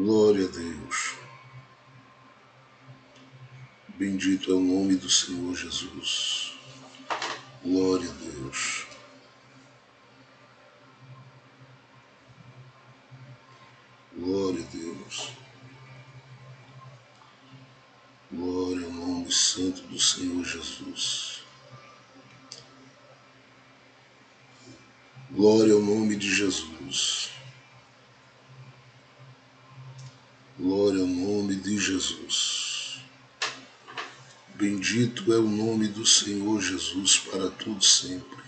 Glória a Deus. Bendito é o nome do Senhor Jesus. Glória a Deus. Glória a Deus. Glória ao nome santo do Senhor Jesus. Glória ao nome de Jesus. Glória ao nome de Jesus. Bendito é o nome do Senhor Jesus para todo sempre.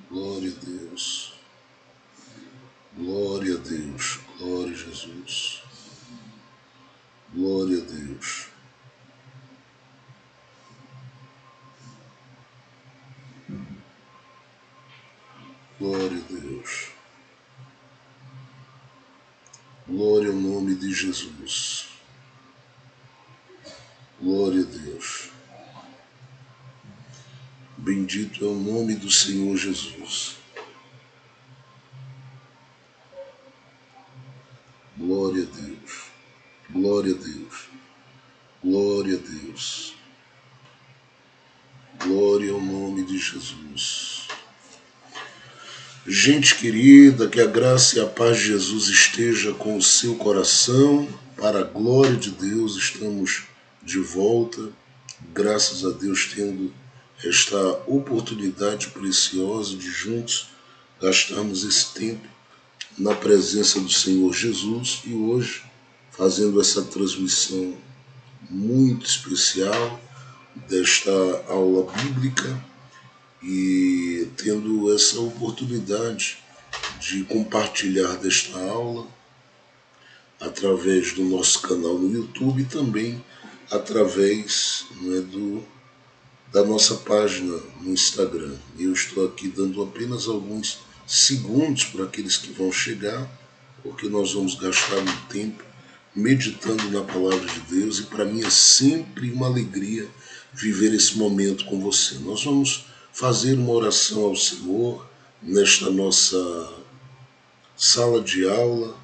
Glória a Deus. Glória a Deus. Glória a Jesus. Glória a Deus. Glória a Deus. Glória ao nome de Jesus. Glória a Deus. Bendito é o nome do Senhor Jesus. Glória a Deus. Glória a Deus. Glória a Deus. Glória ao nome de Jesus. Gente querida, que a graça e a paz de Jesus esteja com o seu coração. Para a glória de Deus, estamos de volta. Graças a Deus, tendo esta oportunidade preciosa de juntos gastarmos esse tempo na presença do Senhor Jesus e hoje fazendo essa transmissão muito especial desta aula bíblica e tendo essa oportunidade de compartilhar desta aula através do nosso canal no YouTube e também através da nossa página no Instagram. Eu estou aqui dando apenas alguns segundos para aqueles que vão chegar, porque nós vamos gastar um tempo meditando na palavra de Deus e para mim é sempre uma alegria viver esse momento com você. Nós vamos fazer uma oração ao Senhor nesta nossa sala de aula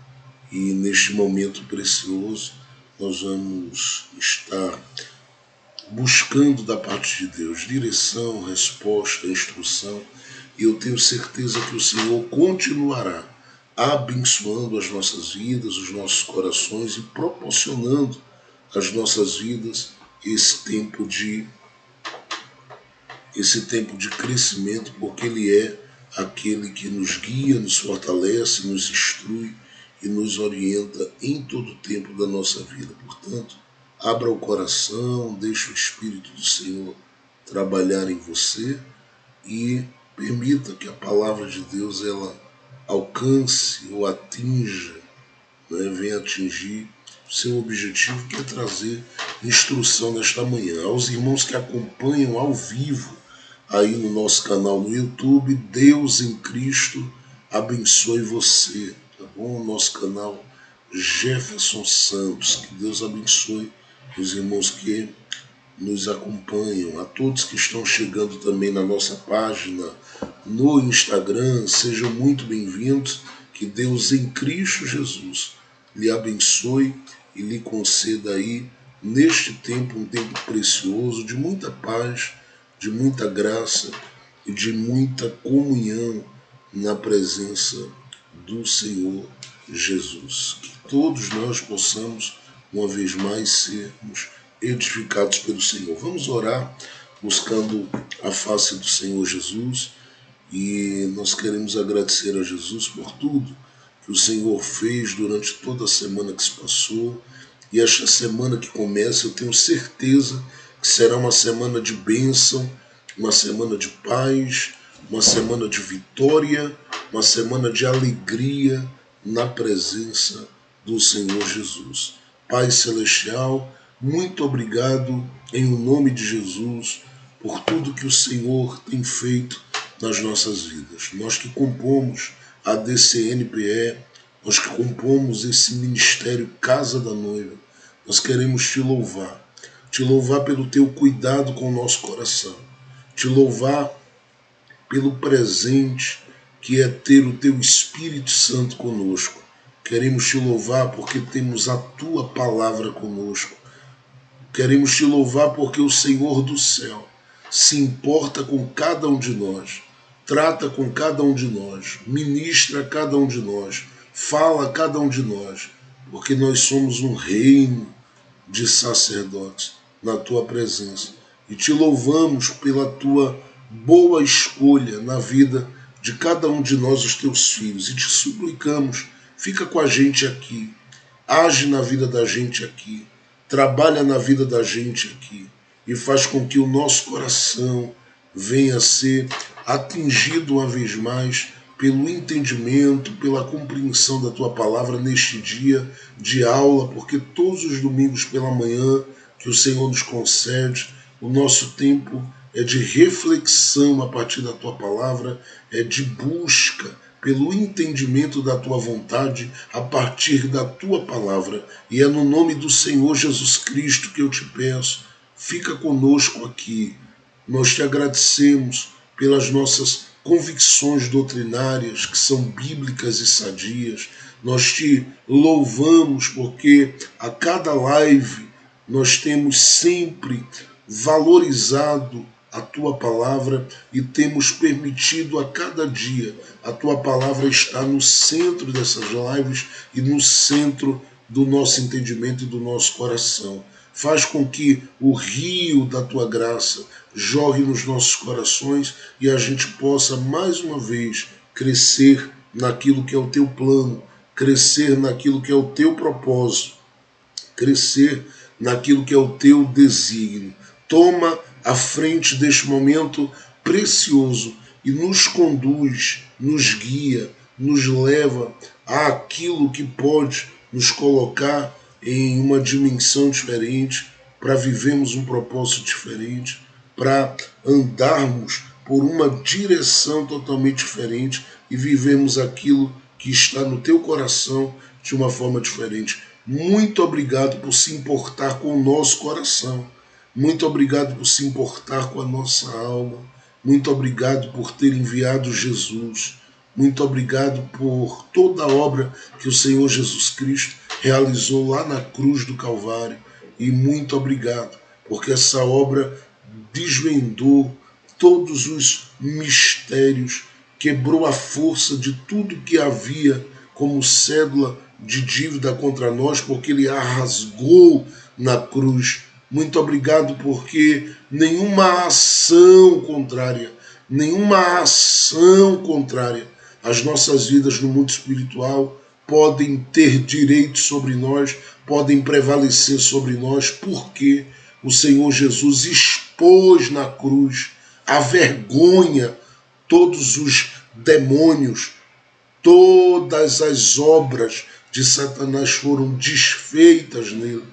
e neste momento precioso nós vamos estar buscando da parte de Deus direção, resposta, instrução, e eu tenho certeza que o Senhor continuará abençoando as nossas vidas, os nossos corações e proporcionando às nossas vidas esse tempo de crescimento, porque Ele é aquele que nos guia, nos fortalece, nos instrui e nos orienta em todo o tempo da nossa vida. Portanto, abra o coração, deixe o Espírito do Senhor trabalhar em você e permita que a palavra de Deus ela alcance ou atinja, venha atingir o seu objetivo, que é trazer instrução nesta manhã. Aos irmãos que acompanham ao vivo aí no nosso canal no YouTube, Deus em Cristo abençoe você, tá bom? O nosso canal Jefferson Santos, que Deus abençoe os irmãos que nos acompanham, a todos que estão chegando também na nossa página no Instagram, sejam muito bem-vindos, que Deus em Cristo Jesus lhe abençoe e lhe conceda aí neste tempo, um tempo precioso, de muita paz, de muita graça e de muita comunhão na presença do Senhor Jesus. Que todos nós possamos, uma vez mais, sermos edificados pelo Senhor. Vamos orar buscando a face do Senhor Jesus e nós queremos agradecer a Jesus por tudo que o Senhor fez durante toda a semana que se passou e esta semana que começa, eu tenho certeza que será uma semana de bênção, uma semana de paz, uma semana de vitória, uma semana de alegria na presença do Senhor Jesus. Pai Celestial, muito obrigado em nome de Jesus por tudo que o Senhor tem feito nas nossas vidas. Nós que compomos a DCNPE, nós que compomos esse ministério Casa da Noiva, nós queremos te louvar pelo teu cuidado com o nosso coração, te louvar pelo presente que é ter o teu Espírito Santo conosco Queremos te louvar porque temos a tua palavra conosco. Queremos te louvar porque o Senhor do céu se importa com cada um de nós, trata com cada um de nós, ministra a cada um de nós, fala a cada um de nós, porque nós somos um reino de sacerdotes na tua presença. E te louvamos pela tua boa escolha na vida de cada um de nós, os teus filhos, e te suplicamos, fica com a gente aqui, age na vida da gente aqui, trabalha na vida da gente aqui e faz com que o nosso coração venha a ser atingido uma vez mais pelo entendimento, pela compreensão da tua palavra neste dia de aula, porque todos os domingos pela manhã que o Senhor nos concede, o nosso tempo é de reflexão a partir da tua palavra, é de busca pelo entendimento da tua vontade a partir da tua palavra. E é no nome do Senhor Jesus Cristo que eu te peço, fica conosco aqui. Nós te agradecemos pelas nossas convicções doutrinárias, que são bíblicas e sadias. Nós te louvamos porque a cada live nós temos sempre valorizado a tua palavra e temos permitido a cada dia a tua palavra estar no centro dessas lives e no centro do nosso entendimento e do nosso coração. Faz com que o rio da tua graça jorre nos nossos corações e a gente possa mais uma vez crescer naquilo que é o teu plano, crescer naquilo que é o teu propósito, crescer naquilo que é o teu desígnio. Toma à frente deste momento precioso e nos conduz, nos guia, nos leva àquilo que pode nos colocar em uma dimensão diferente, para vivermos um propósito diferente, para andarmos por uma direção totalmente diferente e vivermos aquilo que está no teu coração de uma forma diferente. Muito obrigado por se importar com o nosso coração. Muito obrigado por se importar com a nossa alma. Muito obrigado por ter enviado Jesus. Muito obrigado por toda a obra que o Senhor Jesus Cristo realizou lá na cruz do Calvário. E muito obrigado, porque essa obra desvendou todos os mistérios, quebrou a força de tudo que havia como cédula de dívida contra nós, porque ele a rasgou na cruz. Muito obrigado porque nenhuma ação contrária às nossas vidas no mundo espiritual podem ter direito sobre nós, podem prevalecer sobre nós, porque o Senhor Jesus expôs na cruz a vergonha, todos os demônios, todas as obras de Satanás foram desfeitas nele.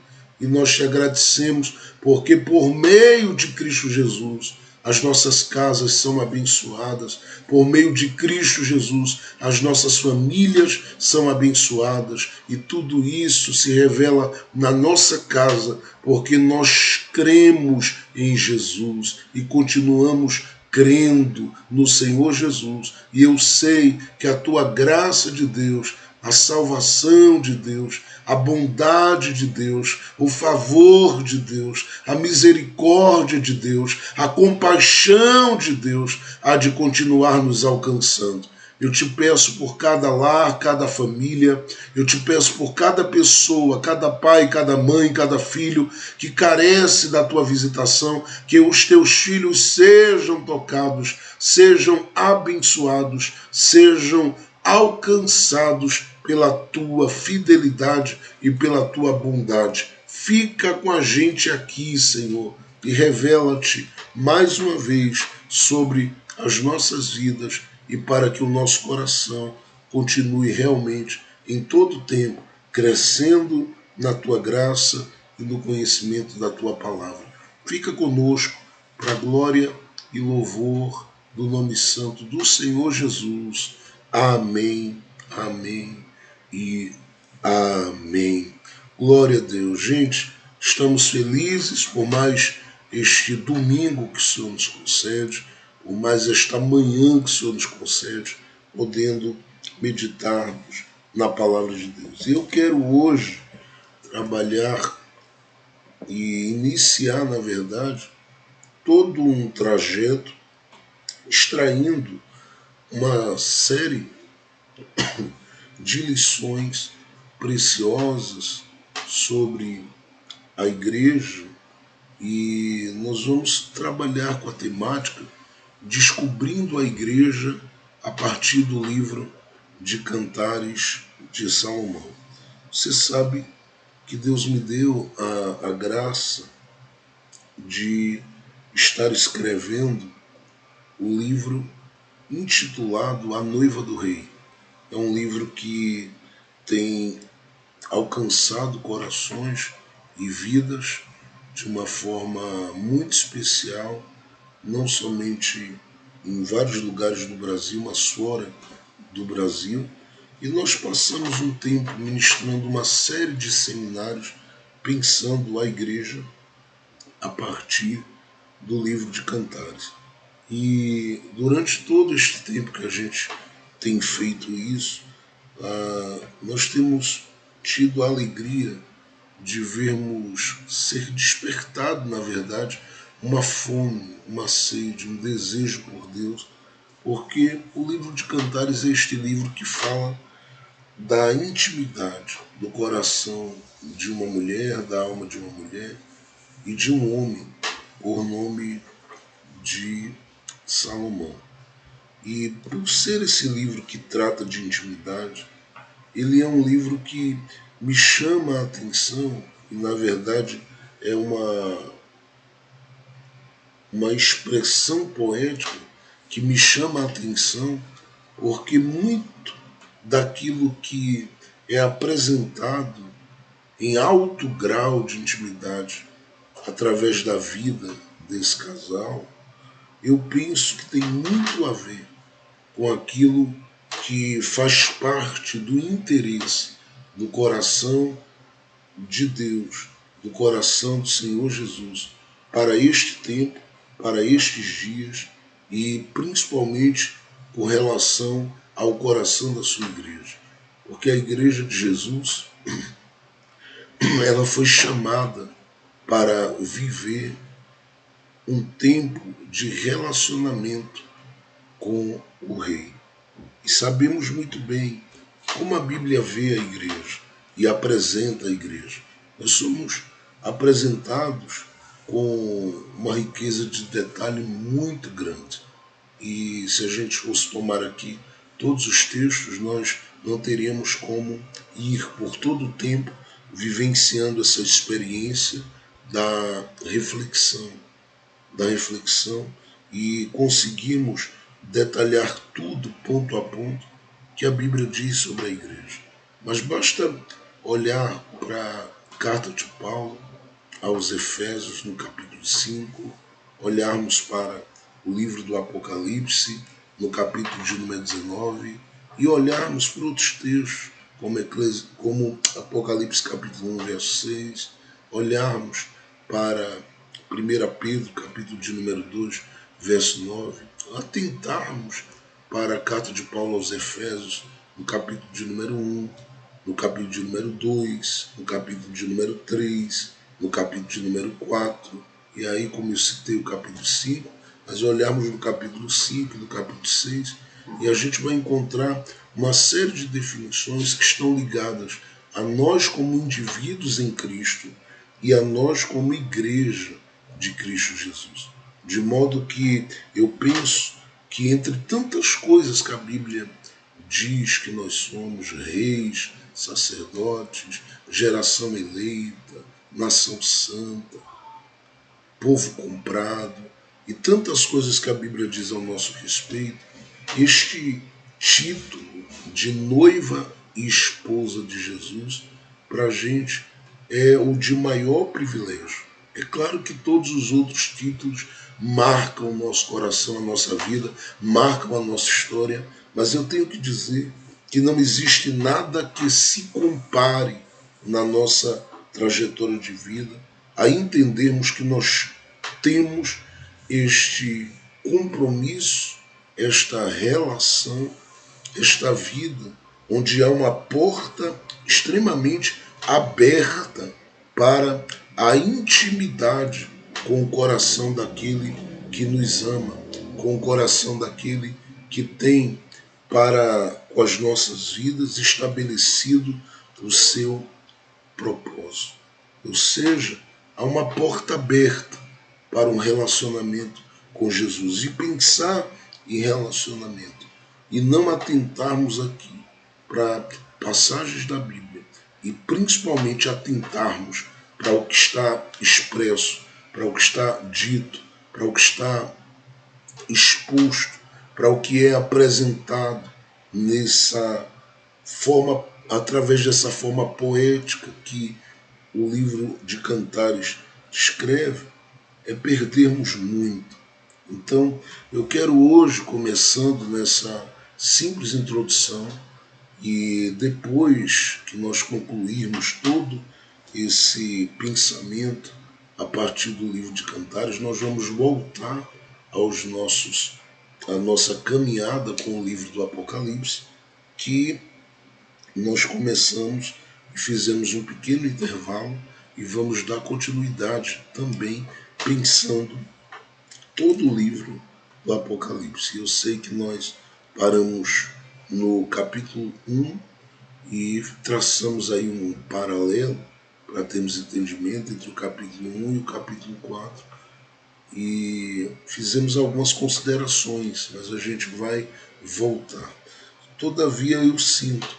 E nós te agradecemos porque por meio de Cristo Jesus as nossas casas são abençoadas, por meio de Cristo Jesus as nossas famílias são abençoadas e tudo isso se revela na nossa casa porque nós cremos em Jesus e continuamos crendo no Senhor Jesus. E eu sei que a tua graça de Deus, a salvação de Deus, a bondade de Deus, o favor de Deus, a misericórdia de Deus, a compaixão de Deus há de continuar nos alcançando. Eu te peço por cada lar, cada família, eu te peço por cada pessoa, cada pai, cada mãe, cada filho que carece da tua visitação, que os teus filhos sejam tocados, sejam abençoados, sejam alcançados pela tua fidelidade e pela tua bondade. Fica com a gente aqui, Senhor, e revela-te mais uma vez sobre as nossas vidas e para que o nosso coração continue realmente em todo o tempo crescendo na tua graça e no conhecimento da tua palavra. Fica conosco para a glória e louvor do nome santo do Senhor Jesus. Amém, amém e amém. Glória a Deus. Gente, estamos felizes por mais este domingo que o Senhor nos concede, por mais esta manhã que o Senhor nos concede, podendo meditarmos na palavra de Deus. E eu quero hoje trabalhar e iniciar, na verdade, todo um trajeto extraindo uma série de lições preciosas sobre a igreja, e nós vamos trabalhar com a temática Descobrindo a Igreja a partir do livro de Cantares de Salomão. Você sabe que Deus me deu a graça de estar escrevendo o livro intitulado A Noiva do Rei. É um livro que tem alcançado corações e vidas de uma forma muito especial, não somente em vários lugares do Brasil, mas fora do Brasil. E nós passamos um tempo ministrando uma série de seminários pensando a igreja a partir do livro de Cantares. E durante todo este tempo que a gente tem feito isso, nós temos tido a alegria de vermos ser despertado, na verdade, uma fome, uma sede, um desejo por Deus, porque o livro de Cantares é este livro que fala da intimidade do coração de uma mulher, da alma de uma mulher e de um homem, por nome de Salomão. E por ser esse livro que trata de intimidade, ele é um livro que me chama a atenção e, na verdade, é uma expressão poética que me chama a atenção, porque muito daquilo que é apresentado em alto grau de intimidade através da vida desse casal, eu penso que tem muito a ver com aquilo que faz parte do interesse do coração de Deus, do coração do Senhor Jesus, para este tempo, para estes dias e principalmente com relação ao coração da sua igreja. Porque a igreja de Jesus, ela foi chamada para viver um tempo de relacionamento com o Rei. E sabemos muito bem como a Bíblia vê a igreja e apresenta a igreja. Nós somos apresentados com uma riqueza de detalhe muito grande. E se a gente fosse tomar aqui todos os textos, nós não teríamos como ir por todo o tempo vivenciando essa experiência da reflexão e conseguimos detalhar tudo ponto a ponto que a Bíblia diz sobre a igreja. Mas basta olhar para a carta de Paulo aos Efésios, no capítulo 5, olharmos para o livro do Apocalipse, no capítulo de número 19, e olharmos para outros textos, como Apocalipse capítulo 1, verso 6, olharmos para 1 Pedro, capítulo de número 2, verso 9, atentarmos para a carta de Paulo aos Efésios, no capítulo de número 1, no capítulo de número 2, no capítulo de número 3, no capítulo de número 4, e aí, como eu citei o capítulo 5, mas olharmos no capítulo 5, no capítulo 6, e a gente vai encontrar uma série de definições que estão ligadas a nós como indivíduos em Cristo e a nós como igreja de Cristo Jesus. De modo que eu penso que entre tantas coisas que a Bíblia diz que nós somos reis, sacerdotes, geração eleita, nação santa, povo comprado e tantas coisas que a Bíblia diz ao nosso respeito, este título de noiva e esposa de Jesus, para a gente, é o de maior privilégio. É claro que todos os outros títulos marcam o nosso coração, a nossa vida, marcam a nossa história, mas eu tenho que dizer que não existe nada que se compare na nossa trajetória de vida a entendermos que nós temos este compromisso, esta relação, esta vida onde há uma porta extremamente aberta para a intimidade com o coração daquele que nos ama, com o coração daquele que tem para com as nossas vidas estabelecido o seu propósito. Ou seja, há uma porta aberta para um relacionamento com Jesus. E pensar em relacionamento e não atentarmos aqui para passagens da Bíblia e principalmente atentarmos para o que está expresso, para o que está dito, para o que está exposto, para o que é apresentado nessa forma, através dessa forma poética que o livro de Cantares descreve, é perdermos muito. Então, eu quero hoje, começando nessa simples introdução, e depois que nós concluirmos todo esse pensamento a partir do livro de Cantares, nós vamos voltar à nossa caminhada com o livro do Apocalipse, que nós começamos e fizemos um pequeno intervalo e vamos dar continuidade também pensando todo o livro do Apocalipse. Eu sei que nós paramos no capítulo 1 e traçamos aí um paralelo para termos entendimento entre o capítulo 1 e o capítulo 4 e fizemos algumas considerações, mas a gente vai voltar. Todavia eu sinto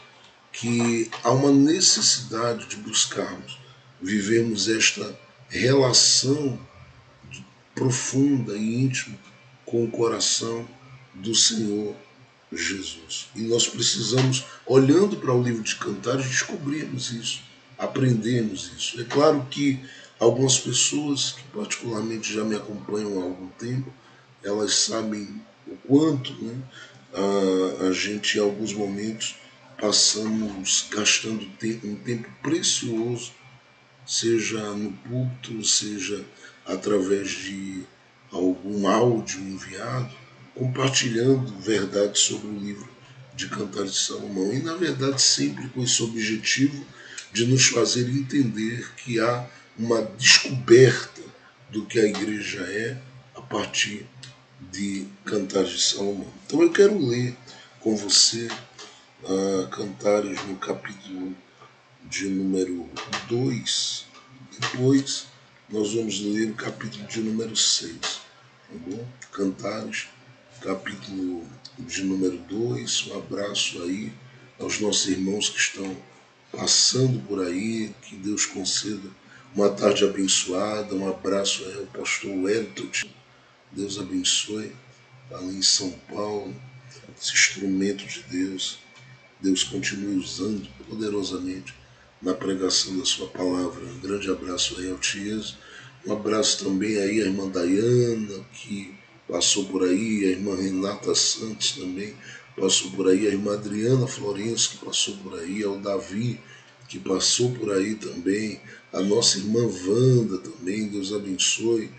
que há uma necessidade de buscarmos vivermos esta relação profunda e íntima com o coração do Senhor Jesus. E nós precisamos, olhando para o livro de Cantares, descobrirmos isso, aprendermos isso. É claro que algumas pessoas, que particularmente já me acompanham há algum tempo, elas sabem o quanto, né, a gente, em alguns momentos, passamos gastando um tempo precioso, seja no púlpito, seja através de algum áudio enviado, compartilhando verdades sobre o livro de Cantares de Salomão. E, na verdade, sempre com esse objetivo de nos fazer entender que há uma descoberta do que a igreja é a partir de Cantares de Salomão. Então eu quero ler com você Cantares no capítulo de número 2. Depois nós vamos ler o capítulo de número 6. Tá bom? Cantares, capítulo de número 2. Um abraço aí aos nossos irmãos que estão passando por aí. Que Deus conceda uma tarde abençoada. Um abraço aí ao pastor Wellington. Deus abençoe ali em São Paulo, esse instrumento de Deus. Deus continue usando poderosamente na pregação da sua palavra. Um grande abraço aí ao Tias. Um abraço também aí à irmã Dayana, que passou por aí, a irmã Renata Santos também passou por aí, a irmã Adriana Florencio, que passou por aí, ao Davi, que passou por aí também, a nossa irmã Wanda também, Deus abençoe.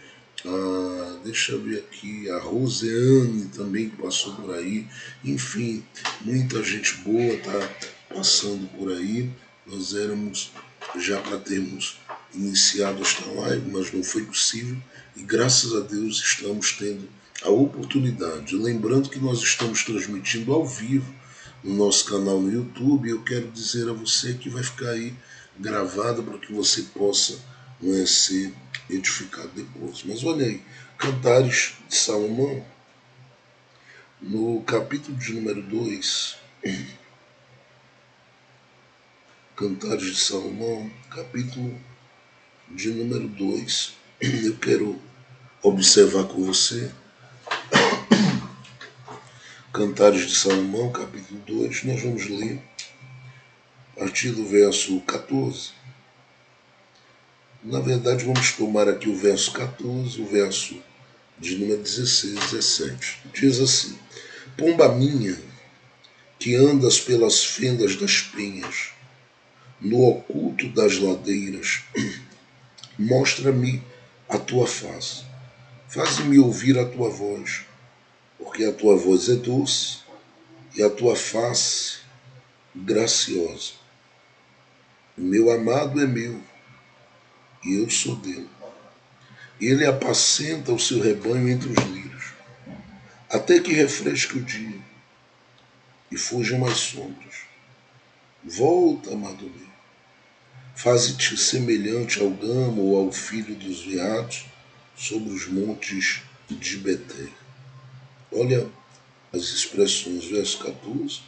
Deixa eu ver aqui, a Roseane também que passou por aí. Enfim, muita gente boa está passando por aí. Nós éramos já para termos iniciado esta live, mas não foi possível. E graças a Deus estamos tendo a oportunidade. Lembrando que nós estamos transmitindo ao vivo no nosso canal no YouTube. Eu quero dizer a você que vai ficar aí gravado para que você possa ser edificado depois. Mas olha aí, Cantares de Salomão, no capítulo de número 2, Cantares de Salomão, capítulo de número 2, eu quero observar com você, Cantares de Salomão, capítulo 2, nós vamos ler a partir do verso 14. Na verdade, vamos tomar aqui o verso 14, o verso de número 16, 17. Diz assim: Pomba minha, que andas pelas fendas das penhas, no oculto das ladeiras, mostra-me a tua face. Faze-me ouvir a tua voz, porque a tua voz é doce e a tua face graciosa. Meu amado é meu, e eu sou dele. Ele apacenta o seu rebanho entre os lírios, até que refresque o dia e fujam as sombras. Volta, amado meu, faze-te semelhante ao gamo ou ao filho dos veados sobre os montes de Betel. Olha as expressões, verso 14.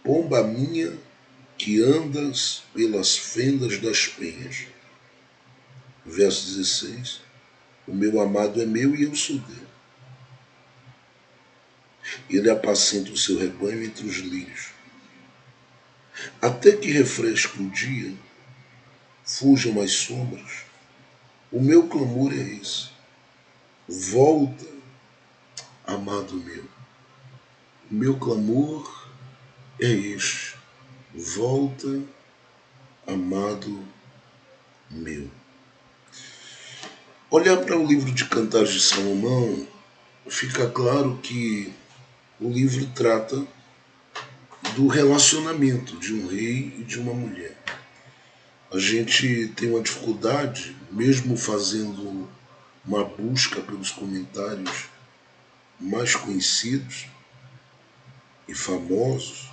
Pomba minha que andas pelas fendas das penhas. Verso 16. O meu amado é meu e eu sou dele. Ele apacenta o seu rebanho entre os lírios. Até que refresque o dia, fujam as sombras. O meu clamor é esse. Volta, amado meu. O meu clamor é este. Volta, amado meu. Olhar para o livro de Cantares de Salomão, fica claro que o livro trata do relacionamento de um rei e de uma mulher. A gente tem uma dificuldade, mesmo fazendo uma busca pelos comentários mais conhecidos e famosos,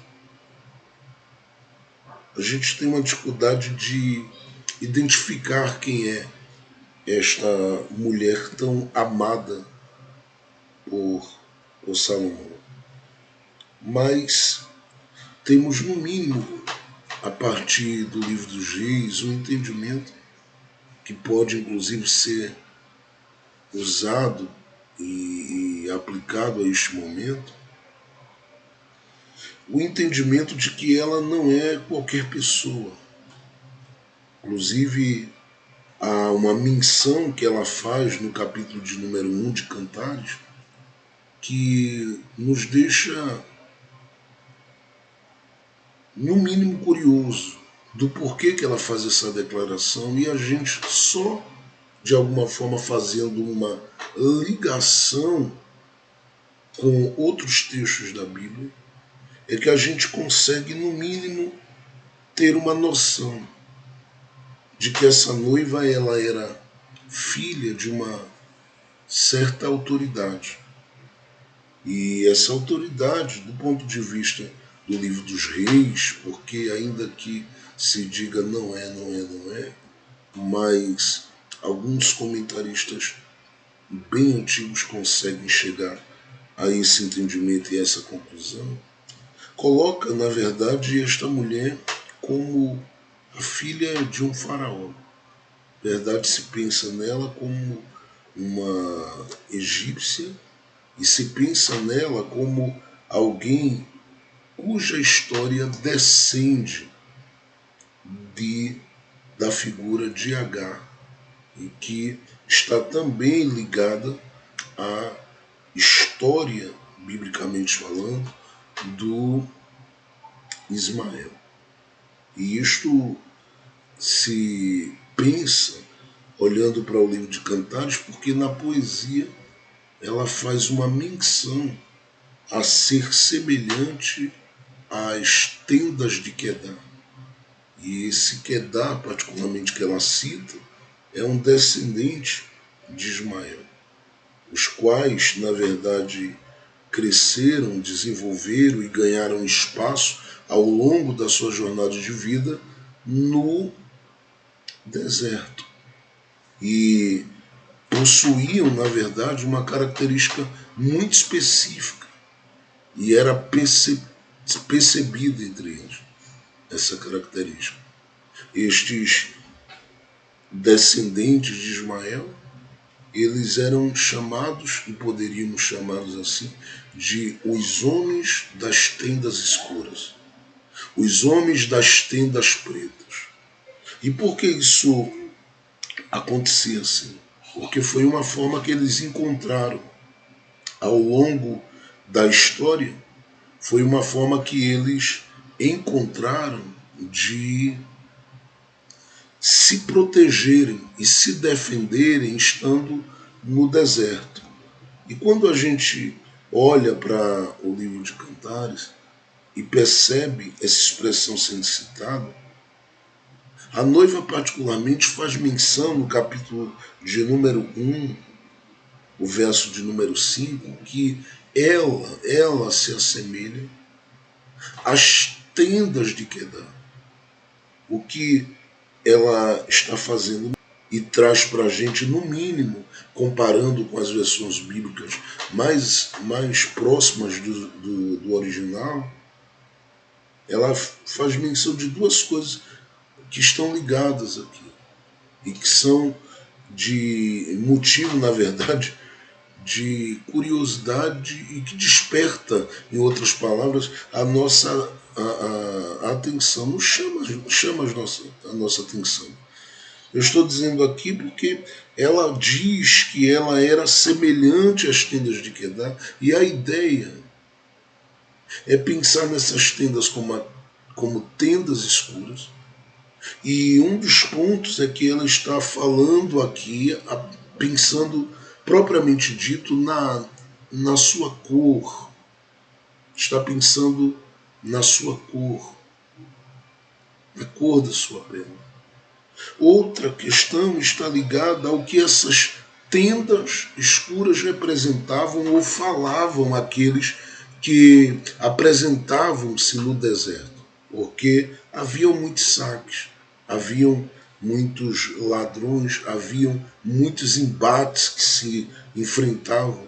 a gente tem uma dificuldade de identificar quem é esta mulher tão amada por Salomão. Mas temos, no mínimo, a partir do livro dos Reis, um entendimento que pode, inclusive, ser usado e aplicado a este momento, o entendimento de que ela não é qualquer pessoa. Inclusive, há uma menção que ela faz no capítulo de número 1 de Cantares, que nos deixa, no mínimo, curioso do porquê que ela faz essa declaração, e a gente só, de alguma forma, fazendo uma ligação com outros textos da Bíblia, é que a gente consegue, no mínimo, ter uma noção de que essa noiva ela era filha de uma certa autoridade. E essa autoridade, do ponto de vista do livro dos reis, porque ainda que se diga não é, mas alguns comentaristas bem antigos conseguem chegar a esse entendimento e a essa conclusão, coloca, na verdade, esta mulher como a filha de um faraó. Na verdade, se pensa nela como uma egípcia e se pensa nela como alguém cuja história descende da figura de Agar e que está também ligada à história, biblicamente falando, do Ismael. E isto se pensa olhando para o livro de Cantares, porque na poesia ela faz uma menção a ser semelhante às tendas de Quedar. E esse Quedar, particularmente, que ela cita, é um descendente de Ismael, os quais, na verdade, cresceram, desenvolveram e ganharam espaço ao longo da sua jornada de vida no deserto. E possuíam, na verdade, uma característica muito específica e era percebida entre eles essa característica. Estes descendentes de Ismael, eles eram chamados, e poderíamos chamá-los assim, de os homens das tendas escuras, os homens das tendas pretas. E por que isso acontecia assim? Porque foi uma forma que eles encontraram ao longo da história, foi uma forma que eles encontraram de se protegerem e se defenderem estando no deserto. E quando a gente olha para o livro de Cantares, e percebe essa expressão sendo citada, a noiva particularmente faz menção no capítulo de número 1, o verso de número 5, que ela se assemelha às tendas de Quedar. O que ela está fazendo e traz para a gente, no mínimo, comparando com as versões bíblicas mais próximas do original, ela faz menção de duas coisas que estão ligadas aqui e que são de motivo, na verdade, de curiosidade e que desperta, em outras palavras, a nossa a atenção, nos chama a nossa atenção. Eu estou dizendo aqui porque ela diz que ela era semelhante às tendas de Quedar, e a ideia é pensar nessas tendas como tendas escuras. E um dos pontos é que ela está falando aqui, pensando propriamente dito na sua cor. Está pensando na sua cor, na cor da sua pele. Outra questão está ligada ao que essas tendas escuras representavam ou falavam àqueles que apresentavam-se no deserto, porque haviam muitos saques, haviam muitos ladrões, haviam muitos embates que se enfrentavam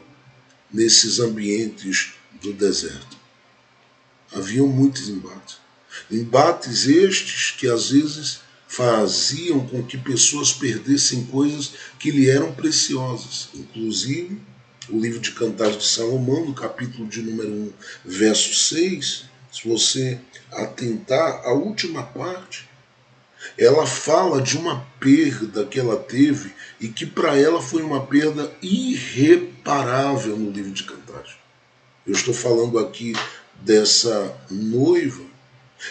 nesses ambientes do deserto. Haviam muitos embates. Embates estes que às vezes faziam com que pessoas perdessem coisas que lhe eram preciosas. Inclusive, o livro de Cantares de Salomão, no capítulo de número 1, verso 6, se você atentar à última parte, ela fala de uma perda que ela teve e que para ela foi uma perda irreparável no livro de Cantares. Eu estou falando aqui dessa noiva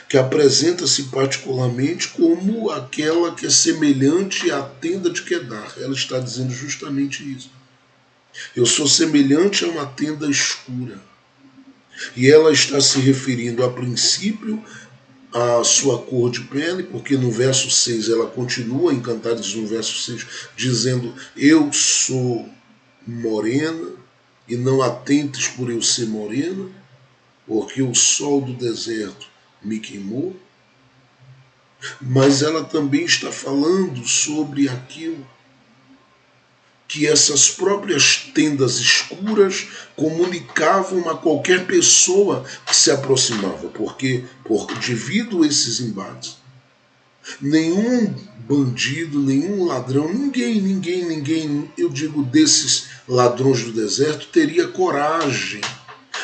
que apresenta-se particularmente como aquela que é semelhante à tenda de Quedar. Ela está dizendo justamente isso. Eu sou semelhante a uma tenda escura. E ela está se referindo a princípio à sua cor de pele, porque no verso 6 ela continua, em Cantares no verso 6, dizendo: eu sou morena, e não atentes por eu ser morena, porque o sol do deserto me queimou. Mas ela também está falando sobre aquilo que essas próprias tendas escuras comunicavam a qualquer pessoa que se aproximava, porque devido a esses embates, nenhum bandido, nenhum ladrão, ninguém, eu digo desses ladrões do deserto, teria coragem,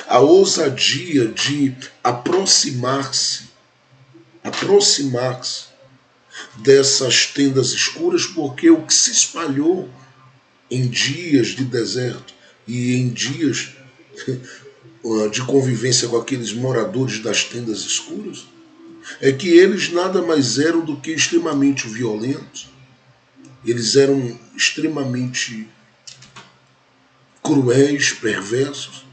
a ousadia de aproximar-se dessas tendas escuras, porque o que se espalhou em dias de deserto e em dias de convivência com aqueles moradores das tendas escuras é que eles nada mais eram do que extremamente violentos. Eles eram extremamente cruéis, perversos,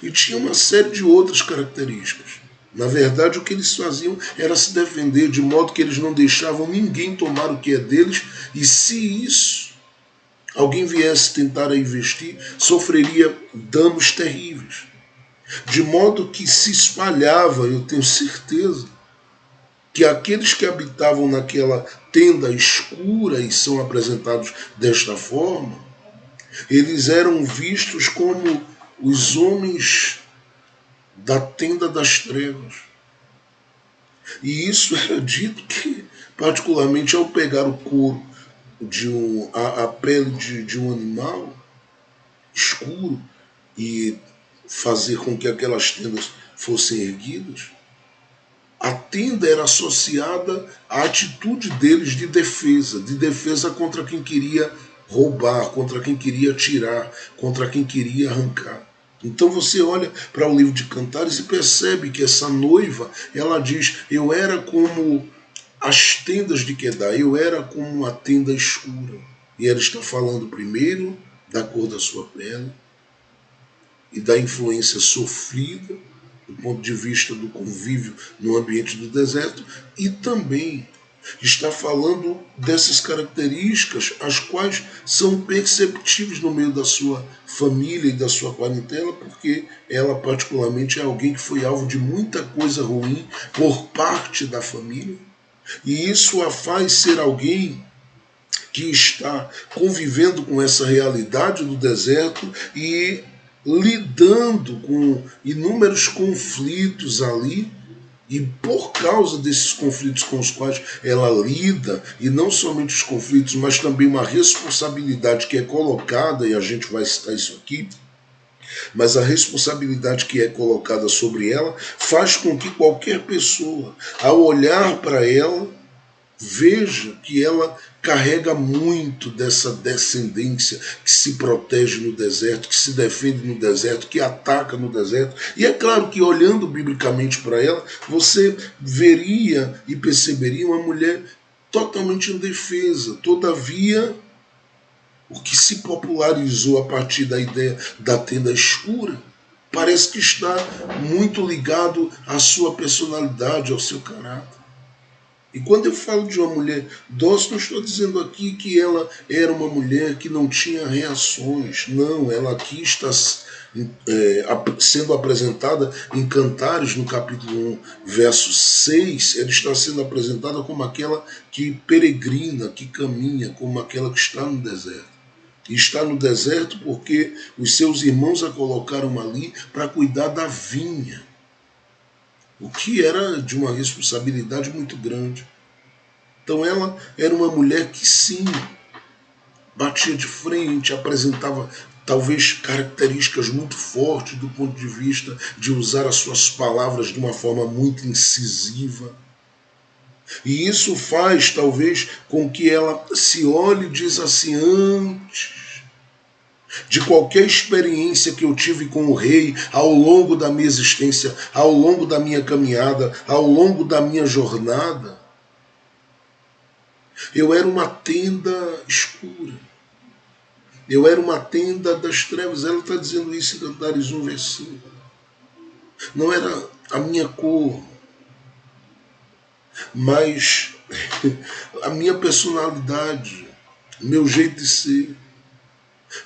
e tinham uma série de outras características. Na verdade, o que eles faziam era se defender, de modo que eles não deixavam ninguém tomar o que é deles, e se isso alguém viesse tentar a investir, sofreria danos terríveis. De modo que se espalhava, eu tenho certeza, que aqueles que habitavam naquela tenda escura e são apresentados desta forma, eles eram vistos como os homens da tenda das trevas. E isso era dito que, particularmente ao pegar o couro a pele de um animal escuro e fazer com que aquelas tendas fossem erguidas, a tenda era associada à atitude deles de defesa contra quem queria roubar, contra quem queria tirar, contra quem queria arrancar. Então você olha para o livro de Cantares e percebe que essa noiva, ela diz: eu era como as tendas de Quedar, eu era como uma tenda escura. E ela está falando primeiro da cor da sua pele e da influência sofrida do ponto de vista do convívio no ambiente do deserto, e também está falando dessas características as quais são perceptíveis no meio da sua família e da sua parentela, porque ela particularmente é alguém que foi alvo de muita coisa ruim por parte da família, e isso a faz ser alguém que está convivendo com essa realidade do deserto e lidando com inúmeros conflitos ali, e por causa desses conflitos com os quais ela lida, e não somente os conflitos, mas também uma responsabilidade que é colocada, e a gente vai citar isso aqui, mas a responsabilidade que é colocada sobre ela faz com que qualquer pessoa, ao olhar para ela, veja que ela carrega muito dessa descendência que se protege no deserto, que se defende no deserto, que ataca no deserto. E é claro que olhando biblicamente para ela, você veria e perceberia uma mulher totalmente indefesa. Todavia, o que se popularizou a partir da ideia da tenda escura parece que está muito ligado à sua personalidade, ao seu caráter. E quando eu falo de uma mulher dócil, não estou dizendo aqui que ela era uma mulher que não tinha reações. Não, ela aqui está sendo apresentada em Cantares, no capítulo 1, verso 6, ela está sendo apresentada como aquela que peregrina, que caminha, como aquela que está no deserto. E está no deserto porque os seus irmãos a colocaram ali para cuidar da vinha, o que era de uma responsabilidade muito grande. Então ela era uma mulher que sim, batia de frente, apresentava talvez características muito fortes do ponto de vista de usar as suas palavras de uma forma muito incisiva. E isso faz talvez com que ela se olhe e diz assim: antes de qualquer experiência que eu tive com o rei ao longo da minha existência, ao longo da minha caminhada, ao longo da minha jornada, eu era uma tenda escura. Eu era uma tenda das trevas. Ela está dizendo isso em Cantares 1, versículo. Não era a minha cor, mas a minha personalidade, meu jeito de ser.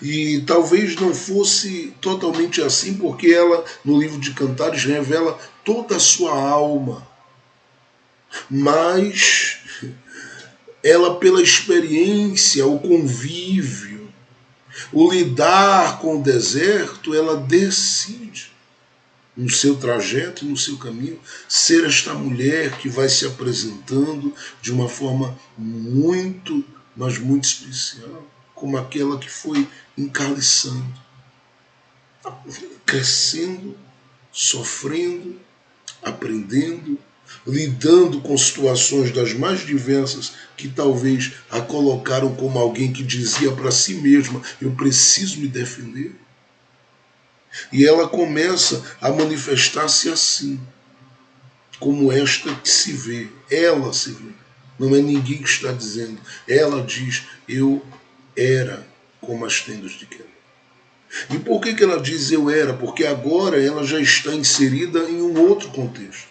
E talvez não fosse totalmente assim, porque ela, no livro de Cantares, revela toda a sua alma. Mas ela, pela experiência, o convívio, o lidar com o deserto, ela decide, no seu trajeto, no seu caminho, ser esta mulher que vai se apresentando de uma forma muito, mas muito especial, como aquela que foi encaliçando, crescendo, sofrendo, aprendendo, lidando com situações das mais diversas que talvez a colocaram como alguém que dizia para si mesma: eu preciso me defender. E ela começa a manifestar-se assim, como esta que se vê. Ela se vê. Não é ninguém que está dizendo. Ela diz: eu era como as tendas de Queda. E por que ela diz eu era? Porque agora ela já está inserida em um outro contexto,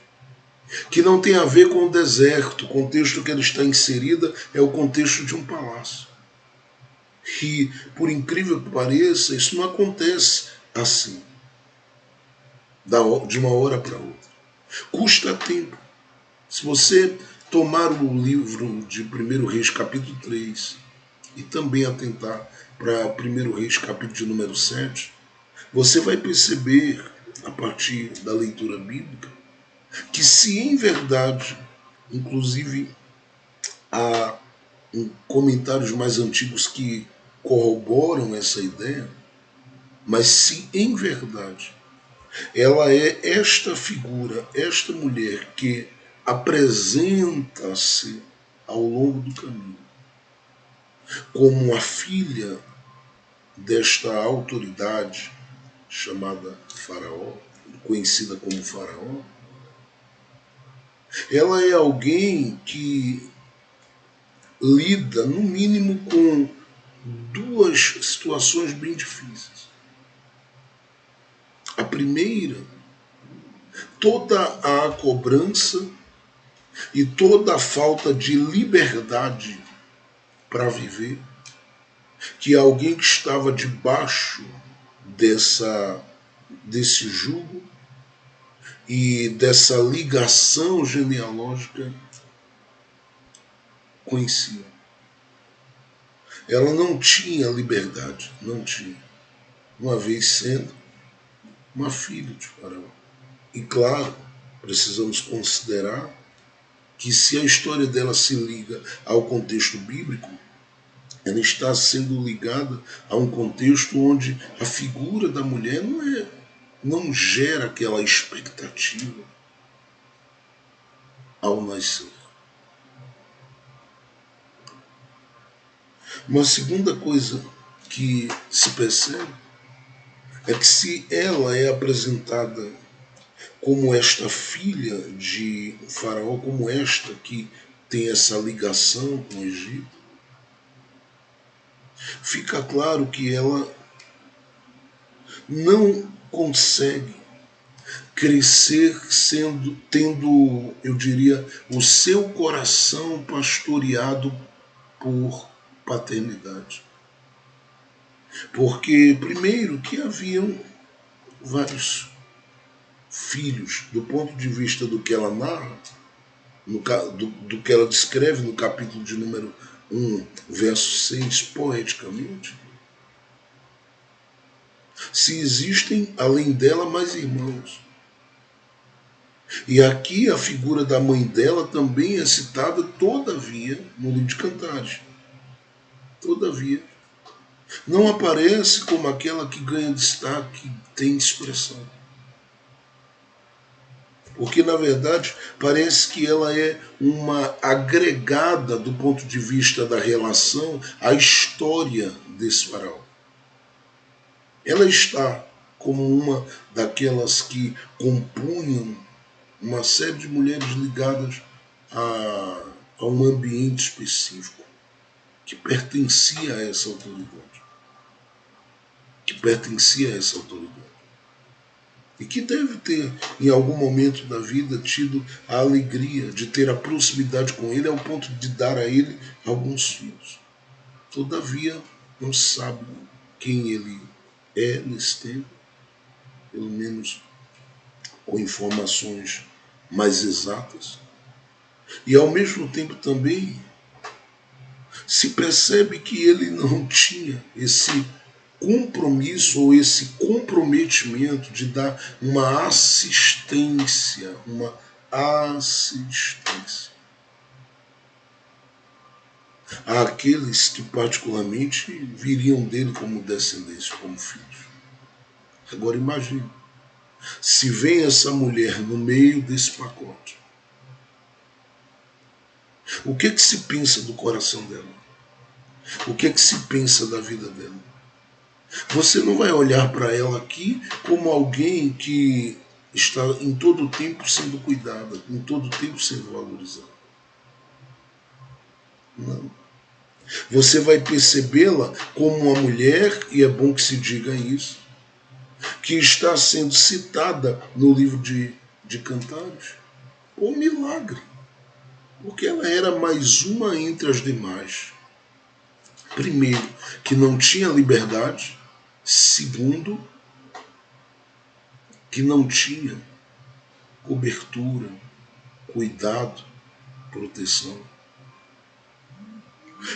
que não tem a ver com o deserto. O contexto que ela está inserida é o contexto de um palácio. E, por incrível que pareça, isso não acontece assim, de uma hora para outra. Custa tempo. Se você tomar o livro de 1 Reis, capítulo 3, e também atentar para 1 Reis, capítulo de número 7, você vai perceber, a partir da leitura bíblica, que se em verdade, inclusive há comentários mais antigos que corroboram essa ideia, mas se em verdade ela é esta figura, esta mulher que apresenta-se ao longo do caminho como a filha desta autoridade chamada Faraó, conhecida como Faraó, ela é alguém que lida, no mínimo, com duas situações bem difíceis. A primeira toda a cobrança e toda a falta de liberdade para viver que alguém que estava debaixo desse jugo e dessa ligação genealógica conhecia. Ela não tinha liberdade, não tinha, uma vez sendo uma filha de Faraó. E claro, precisamos considerar que se a história dela se liga ao contexto bíblico, ela está sendo ligada a um contexto onde a figura da mulher não gera aquela expectativa ao nascer. Uma segunda coisa que se percebe é que se ela é apresentada como esta filha de Faraó, como esta que tem essa ligação com o Egito, fica claro que ela não consegue crescer tendo, eu diria, o seu coração pastoreado por paternidade. Porque, primeiro, que haviam vários filhos, do ponto de vista do que ela narra, do que ela descreve no capítulo de número 1, verso 6, poeticamente. Se existem, além dela, mais irmãos. E aqui a figura da mãe dela também é citada, todavia, no livro de Cantares. Todavia. Não aparece como aquela que ganha destaque, tem expressão. Porque, na verdade, parece que ela é uma agregada do ponto de vista da relação à história desse faraó. Ela está como uma daquelas que compunham uma série de mulheres ligadas a um ambiente específico, que pertencia a essa autoridade. E que deve ter, em algum momento da vida, tido a alegria de ter a proximidade com ele ao ponto de dar a ele alguns filhos. Todavia, não sabe quem ele é nesse tempo, pelo menos com informações mais exatas. E ao mesmo tempo também se percebe que ele não tinha esse compromisso ou esse comprometimento de dar uma assistência àqueles que particularmente viriam dele como descendência, como filhos. Agora imagine, se vem essa mulher no meio desse pacote, o que se pensa do coração dela? O que se pensa da vida dela? Você não vai olhar para ela aqui como alguém que está em todo o tempo sendo cuidada, em todo o tempo sendo valorizada. Não. Você vai percebê-la como uma mulher, e é bom que se diga isso, que está sendo citada no livro de Cantares por milagre. Porque ela era mais uma entre as demais. Primeiro, que não tinha liberdade. Segundo, que não tinha cobertura, cuidado, proteção.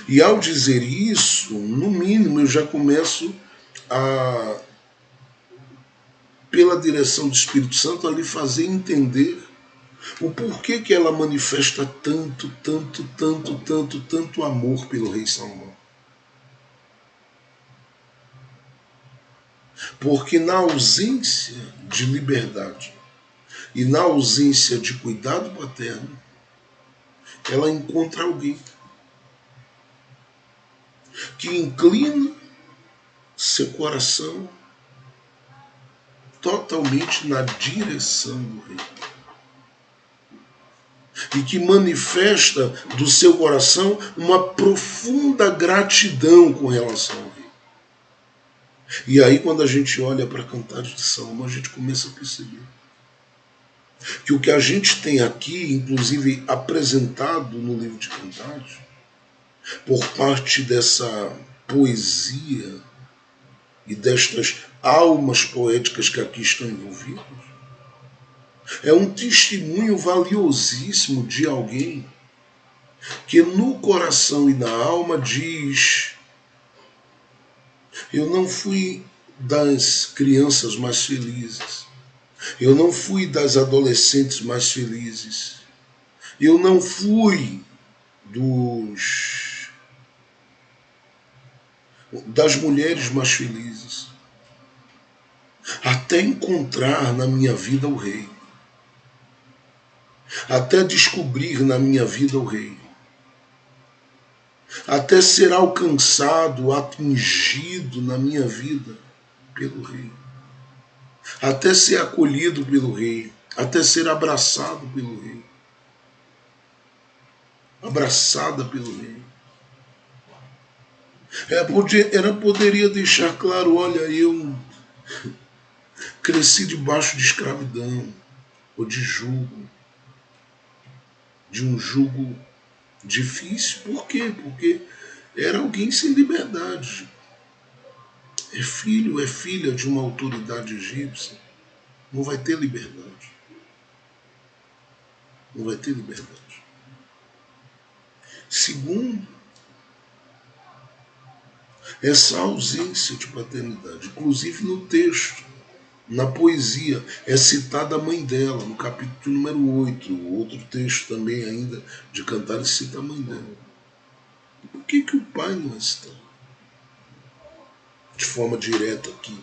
E ao dizer isso, no mínimo eu já começo pela direção do Espírito Santo, a lhe fazer entender o porquê que ela manifesta tanto amor pelo rei Salomão. Porque na ausência de liberdade e na ausência de cuidado paterno, ela encontra alguém que inclina seu coração totalmente na direção do rei. E que manifesta do seu coração uma profunda gratidão com relação ao rei. E aí, quando a gente olha para Cantares de Salomão, a gente começa a perceber que o que a gente tem aqui, inclusive apresentado no livro de Cantares, por parte dessa poesia e destas almas poéticas que aqui estão envolvidas, é um testemunho valiosíssimo de alguém que no coração e na alma diz: eu não fui das crianças mais felizes, eu não fui das adolescentes mais felizes, eu não fui das mulheres mais felizes, até encontrar na minha vida o Rei, até descobrir na minha vida o Rei, até ser alcançado, atingido na minha vida pelo Rei, até ser acolhido pelo Rei, até ser abraçado pelo Rei, abraçada pelo Rei. Ela poderia deixar claro: olha, eu cresci debaixo de escravidão ou de jugo, de um jugo difícil. Por quê? Porque era alguém sem liberdade. É filho, é filha de uma autoridade egípcia. Não vai ter liberdade. Não vai ter liberdade. Segundo, essa ausência de paternidade. Inclusive no texto, na poesia, é citada a mãe dela, no capítulo número 8. Outro texto também ainda de Cantares cita a mãe dela. Por que o pai não é citado de forma direta aqui?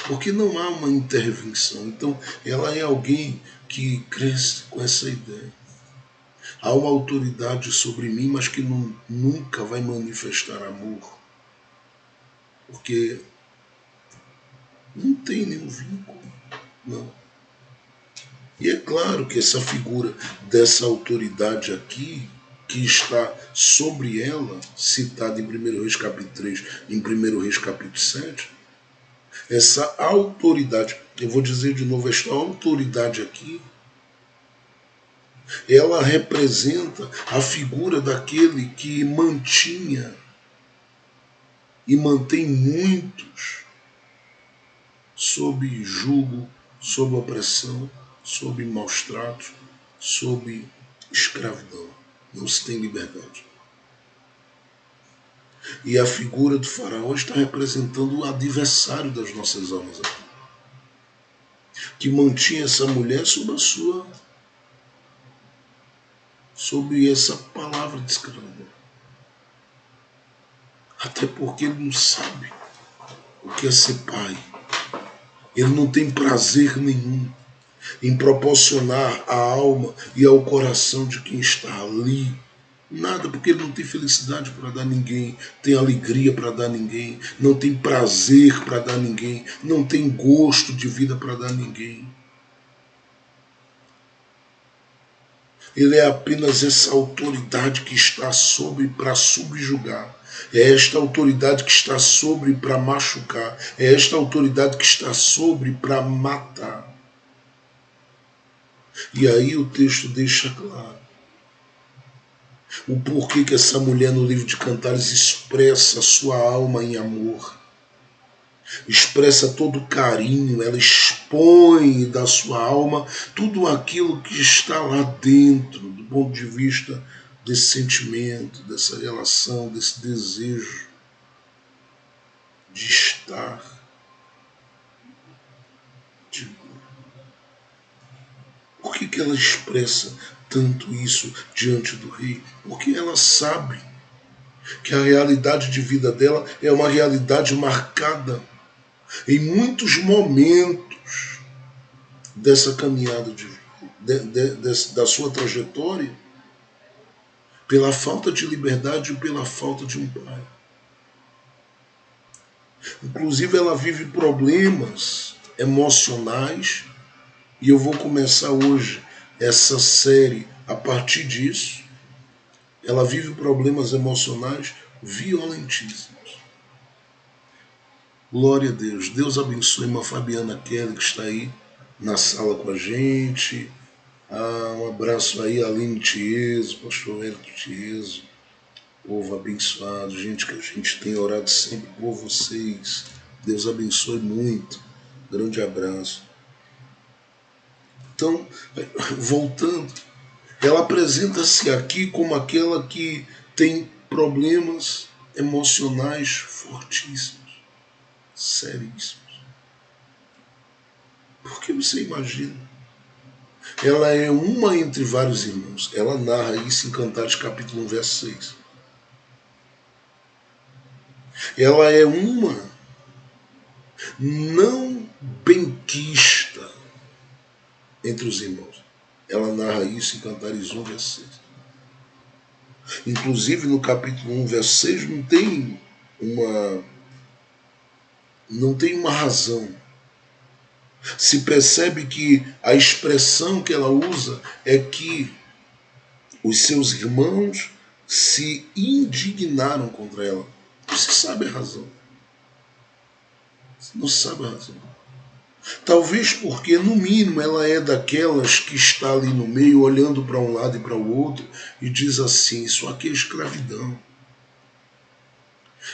Porque não há uma intervenção. Então, ela é alguém que cresce com essa ideia. Há uma autoridade sobre mim, mas que nunca vai manifestar amor. Porque não tem nenhum vínculo. Não. E é claro que essa figura dessa autoridade aqui, que está sobre ela, citada em 1 Reis capítulo 3, em 1 Reis capítulo 7, essa autoridade, eu vou dizer de novo, esta autoridade aqui, ela representa a figura daquele que mantinha e mantém muitos sob jugo, sob opressão, sob maus tratos, sob escravidão. Não se tem liberdade. E a figura do faraó está representando o adversário das nossas almas aqui, que mantinha essa mulher sob essa palavra de escravidão. Até porque ele não sabe o que é ser pai. Ele não tem prazer nenhum em proporcionar à alma e ao coração de quem está ali nada, porque ele não tem felicidade para dar a ninguém, tem alegria para dar a ninguém, não tem prazer para dar a ninguém, não tem gosto de vida para dar a ninguém. Ele é apenas essa autoridade que está sobre para subjugar. É esta autoridade que está sobre para machucar. É esta autoridade que está sobre para matar. E aí o texto deixa claro o porquê que essa mulher no livro de Cantares expressa a sua alma em amor. Expressa todo o carinho, ela expõe da sua alma tudo aquilo que está lá dentro, do ponto de vista desse sentimento, dessa relação, desse desejo de estar. Por que ela expressa tanto isso diante do rei? Porque ela sabe que a realidade de vida dela é uma realidade marcada em muitos momentos dessa caminhada da sua trajetória pela falta de liberdade e pela falta de um pai. Inclusive ela vive problemas emocionais e eu vou começar hoje essa série a partir disso. Ela vive problemas emocionais violentíssimos. Glória a Deus. Deus abençoe a irmã Fabiana Kelly, que está aí na sala com a gente. Um abraço aí, Aline Tieso, pastor Hélio Tieso, povo abençoado, gente que a gente tem orado sempre por vocês. Deus abençoe muito. Grande abraço. Então, voltando, ela apresenta-se aqui como aquela que tem problemas emocionais fortíssimos, seríssimos. Porque você imagina, ela é uma entre vários irmãos. Ela narra isso em Cantares capítulo 1, verso 6. Ela é uma não benquista entre os irmãos. Ela narra isso em Cantares 1, verso 6. Inclusive no capítulo 1, verso 6, não tem uma razão. Se percebe que a expressão que ela usa é que os seus irmãos se indignaram contra ela. Você sabe a razão. Você não sabe a razão. Talvez porque, no mínimo, ela é daquelas que está ali no meio, olhando para um lado e para o outro, e diz assim: isso aqui é escravidão.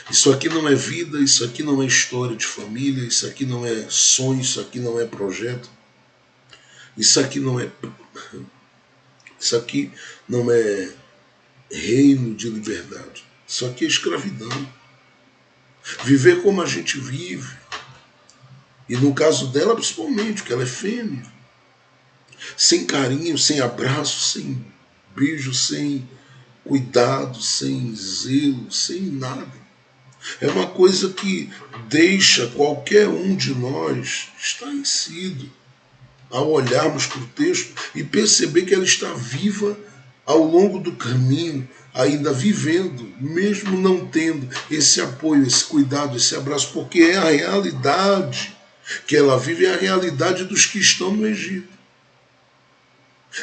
Isso aqui não é vida, isso aqui não é história de família, isso aqui não é sonho, isso aqui não é projeto, isso aqui não é. Isso aqui não é reino de liberdade. Isso aqui é escravidão. Viver como a gente vive. E no caso dela, principalmente, porque ela é fêmea. Sem carinho, sem abraço, sem beijo, sem cuidado, sem zelo, sem nada. É uma coisa que deixa qualquer um de nós estarrecido ao olharmos para o texto e perceber que ela está viva ao longo do caminho, ainda vivendo, mesmo não tendo esse apoio, esse cuidado, esse abraço, porque é a realidade que ela vive, é a realidade dos que estão no Egito.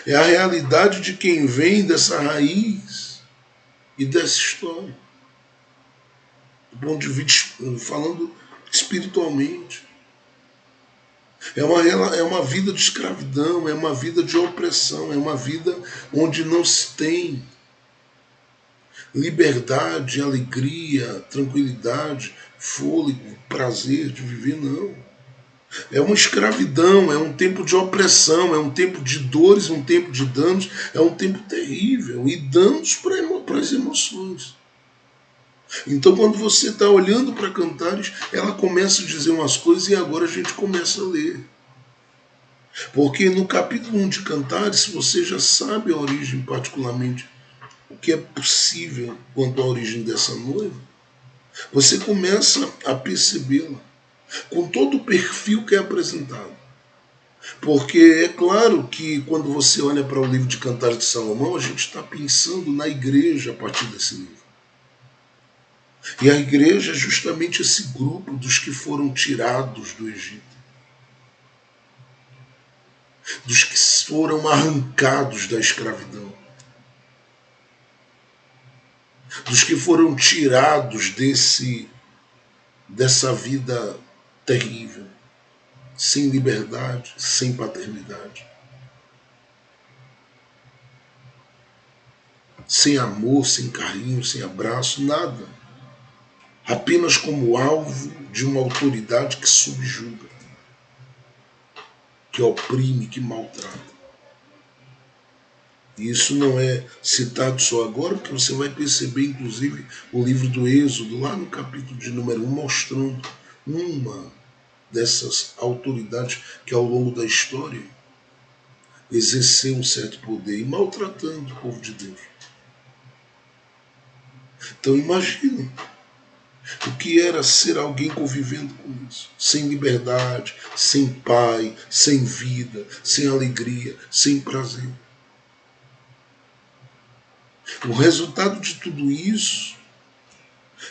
É a realidade de quem vem dessa raiz e dessa história. Do ponto de vista, falando espiritualmente. É uma vida de escravidão, é uma vida de opressão, é uma vida onde não se tem liberdade, alegria, tranquilidade, fôlego, prazer de viver, não. É uma escravidão, é um tempo de opressão, é um tempo de dores, um tempo de danos, é um tempo terrível e danos para as emoções. Então, quando você está olhando para Cantares, ela começa a dizer umas coisas e agora a gente começa a ler. Porque no capítulo 1 de Cantares, você já sabe a origem, particularmente, o que é possível quanto à origem dessa noiva, você começa a percebê-la com todo o perfil que é apresentado. Porque é claro que quando você olha para o livro de Cantares de Salomão, a gente está pensando na igreja a partir desse livro. E a igreja é justamente esse grupo dos que foram tirados do Egito. Dos que foram arrancados da escravidão. Dos que foram tirados dessa vida terrível. Sem liberdade, sem paternidade. Sem amor, sem carinho, sem abraço, nada. Apenas como alvo de uma autoridade que subjuga, que oprime, que maltrata. E isso não é citado só agora, porque você vai perceber, inclusive, o livro do Êxodo, lá no capítulo de número 1, mostrando uma dessas autoridades que ao longo da história exerceu um certo poder e maltratando o povo de Deus. Então imagina o que era ser alguém convivendo com isso, sem liberdade, sem pai, sem vida, sem alegria, sem prazer. O resultado de tudo isso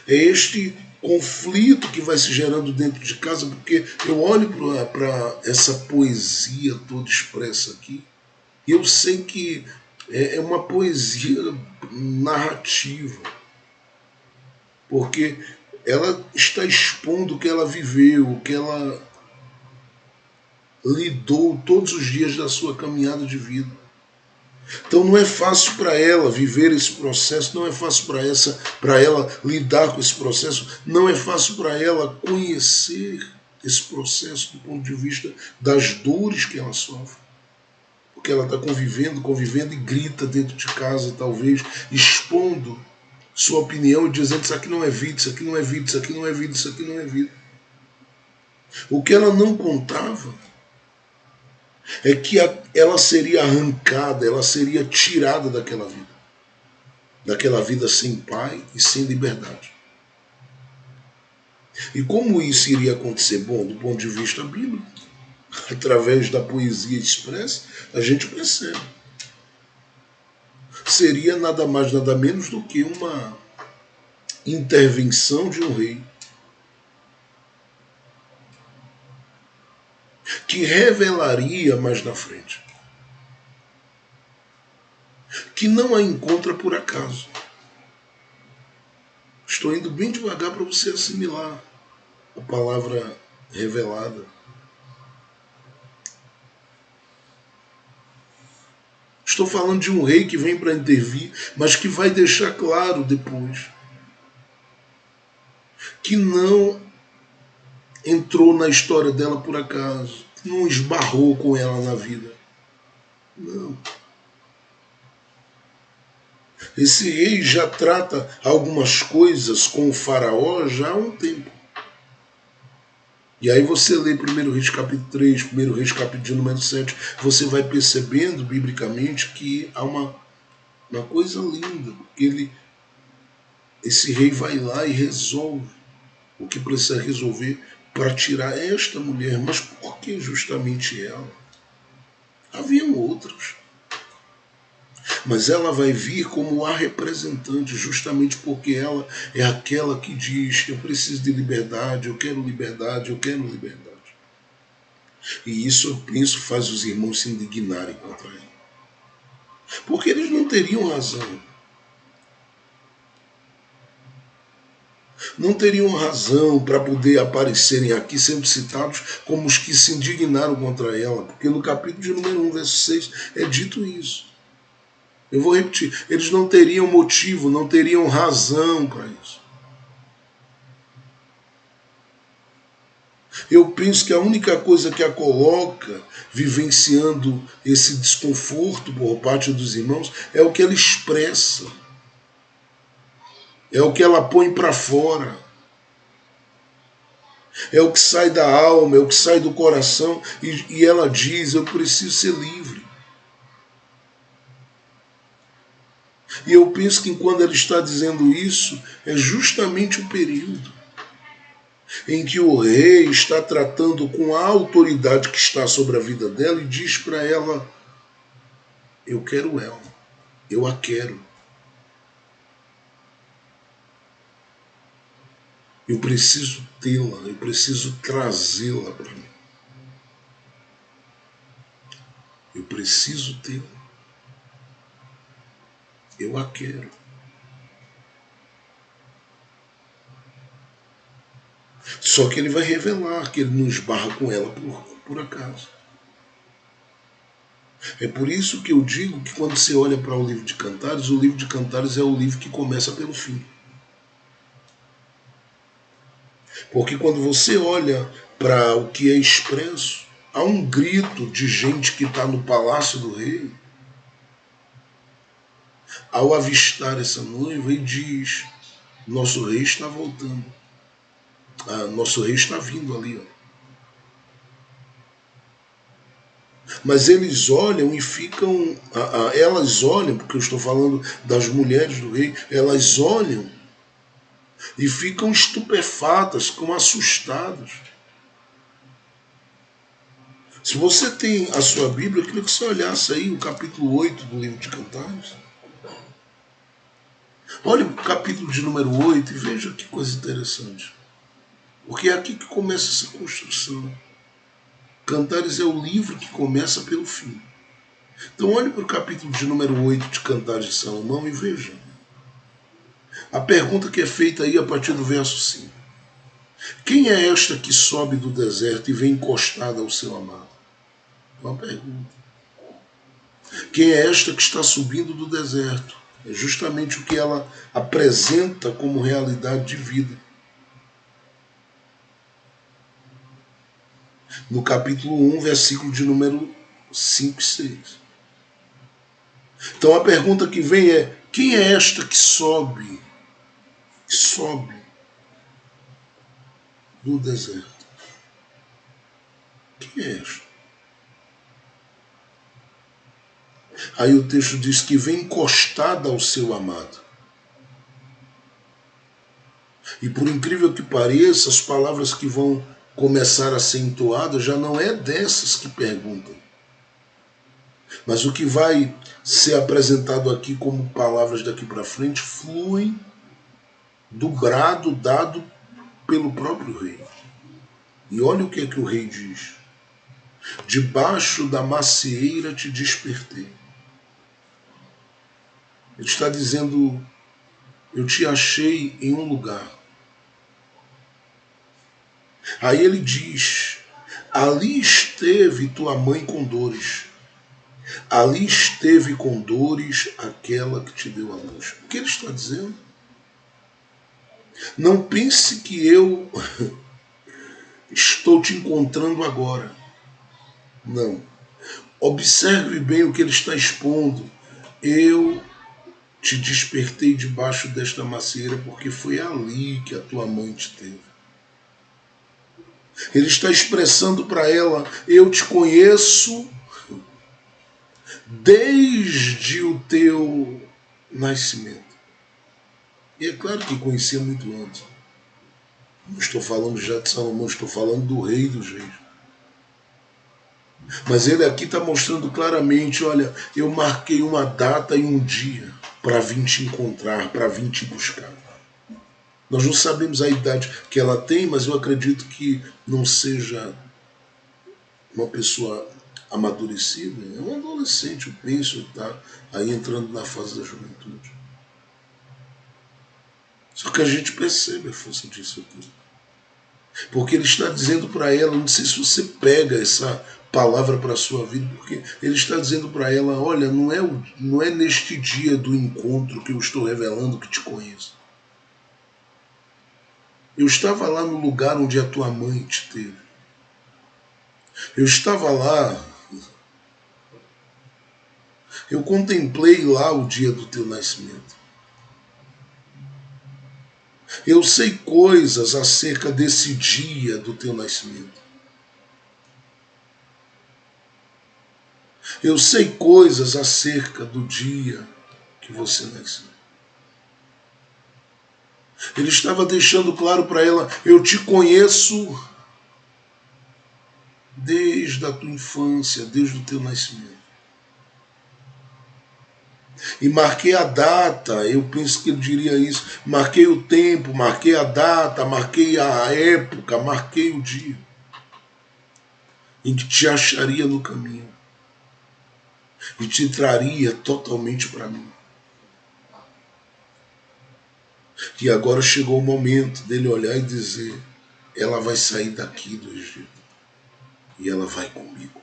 é este conflito que vai se gerando dentro de casa, porque eu olho para essa poesia toda expressa aqui, e eu sei que é uma poesia narrativa, porque ela está expondo o que ela viveu, lidou todos os dias da sua caminhada de vida. Então não é fácil para ela viver esse processo, não é fácil para ela lidar com esse processo, não é fácil para ela conhecer esse processo do ponto de vista das dores que ela sofre. Porque ela está convivendo e grita dentro de casa, talvez, expondo sua opinião e dizendo isso aqui não é vida, isso aqui não é vida, isso aqui não é vida, isso aqui não é vida. O que ela não contava é que ela seria arrancada, ela seria tirada daquela vida sem pai e sem liberdade. E como isso iria acontecer? Bom, do ponto de vista bíblico, através da poesia expressa, a gente percebe. Seria nada mais, nada menos do que uma intervenção de um rei que revelaria mais na frente que não a encontra por acaso. Estou indo bem devagar para você assimilar a palavra revelada. Estou falando de um rei que vem para intervir, mas que vai deixar claro depois que não entrou na história dela por acaso, que não esbarrou com ela na vida. Não. Esse rei já trata algumas coisas com o faraó já há um tempo. E aí você lê 1 Reis capítulo 3, 1 Reis capítulo de número 7, você vai percebendo biblicamente que há uma coisa linda, porque esse rei vai lá e resolve o que precisa resolver para tirar esta mulher. Mas por que justamente ela? Haviam outros. Mas ela vai vir como a representante, justamente porque ela é aquela que diz: eu preciso de liberdade, eu quero liberdade, eu quero liberdade. E isso, eu penso, faz os irmãos se indignarem contra ela. Porque eles não teriam razão. Não teriam razão para poder aparecerem aqui sendo citados como os que se indignaram contra ela. Porque no capítulo de número 1, verso 6, é dito isso. Eu vou repetir, eles não teriam motivo, não teriam razão para isso. Eu penso que a única coisa que a coloca vivenciando esse desconforto por parte dos irmãos é o que ela expressa, é o que ela põe para fora, é o que sai da alma, é o que sai do coração, e ela diz: eu preciso ser livre. E eu penso que quando ela está dizendo isso, é justamente o período em que o rei está tratando com a autoridade que está sobre a vida dela e diz para ela: eu quero ela, eu a quero. Eu preciso tê-la, eu preciso trazê-la para mim. Eu preciso tê-la. Eu a quero. Só que ele vai revelar que ele não esbarra com ela por acaso. É por isso que eu digo que quando você olha para o livro de Cantares, o livro de Cantares é o livro que começa pelo fim. Porque quando você olha para o que é expresso, há um grito de gente que está no palácio do rei, ao avistar essa noiva, e diz: nosso rei está voltando. Nosso rei está vindo ali. Ó. Mas eles olham e ficam... elas olham, porque eu estou falando das mulheres do rei, elas olham e ficam estupefatas, ficam assustadas. Se você tem a sua Bíblia, eu queria que você olhasse aí o capítulo 8 do livro de Cantares. Olhe o capítulo de número 8 e veja que coisa interessante. Porque é aqui que começa essa construção. Cantares é o livro que começa pelo fim. Então olhe para o capítulo de número 8 de Cantares de Salomão e veja. A pergunta que é feita aí a partir do verso 5. Quem é esta que sobe do deserto e vem encostada ao seu amado? É uma pergunta. Quem é esta que está subindo do deserto? É justamente o que ela apresenta como realidade de vida. No capítulo 1, versículo de número 5 e 6. Então a pergunta que vem é: quem é esta que sobe do deserto? Quem é esta? Aí o texto diz que vem encostada ao seu amado. E por incrível que pareça, as palavras que vão começar a ser entoadas já não é dessas que perguntam. Mas o que vai ser apresentado aqui como palavras daqui para frente fluem do brado dado pelo próprio rei. E olha o que é que o rei diz: debaixo da macieira te despertei. Ele está dizendo: eu te achei em um lugar. Aí ele diz: ali esteve tua mãe com dores. Ali esteve com dores aquela que te deu a luz. O que ele está dizendo? Não pense que eu estou te encontrando agora. Não. Observe bem o que ele está expondo. Eu te despertei debaixo desta macieira porque foi ali que a tua mãe te teve. Ele está expressando para ela: eu te conheço desde o teu nascimento. E é claro que conhecia muito antes. Não estou falando já de Salomão, estou falando do rei dos reis. Mas ele aqui está mostrando claramente: olha, eu marquei uma data e um dia para vir te encontrar, para vir te buscar. Nós não sabemos a idade que ela tem, mas eu acredito que não seja uma pessoa amadurecida. É um adolescente, eu penso, está aí entrando na fase da juventude. Só que a gente percebe a força disso aqui. Porque ele está dizendo para ela, não sei se você pega essa palavra para a sua vida, porque ele está dizendo para ela: olha, não é neste dia do encontro que eu estou revelando que te conheço. Eu estava lá no lugar onde a tua mãe te teve. Eu estava lá, eu contemplei lá o dia do teu nascimento. Eu sei coisas acerca desse dia do teu nascimento. Eu sei coisas acerca do dia que você nasceu. Ele estava deixando claro para ela: eu te conheço desde a tua infância, desde o teu nascimento. E marquei a data, eu penso que ele diria isso, marquei o tempo, marquei a data, marquei a época, marquei o dia em que te acharia no caminho e te traria totalmente para mim. E agora chegou o momento dele olhar e dizer: ela vai sair daqui do Egito e ela vai comigo.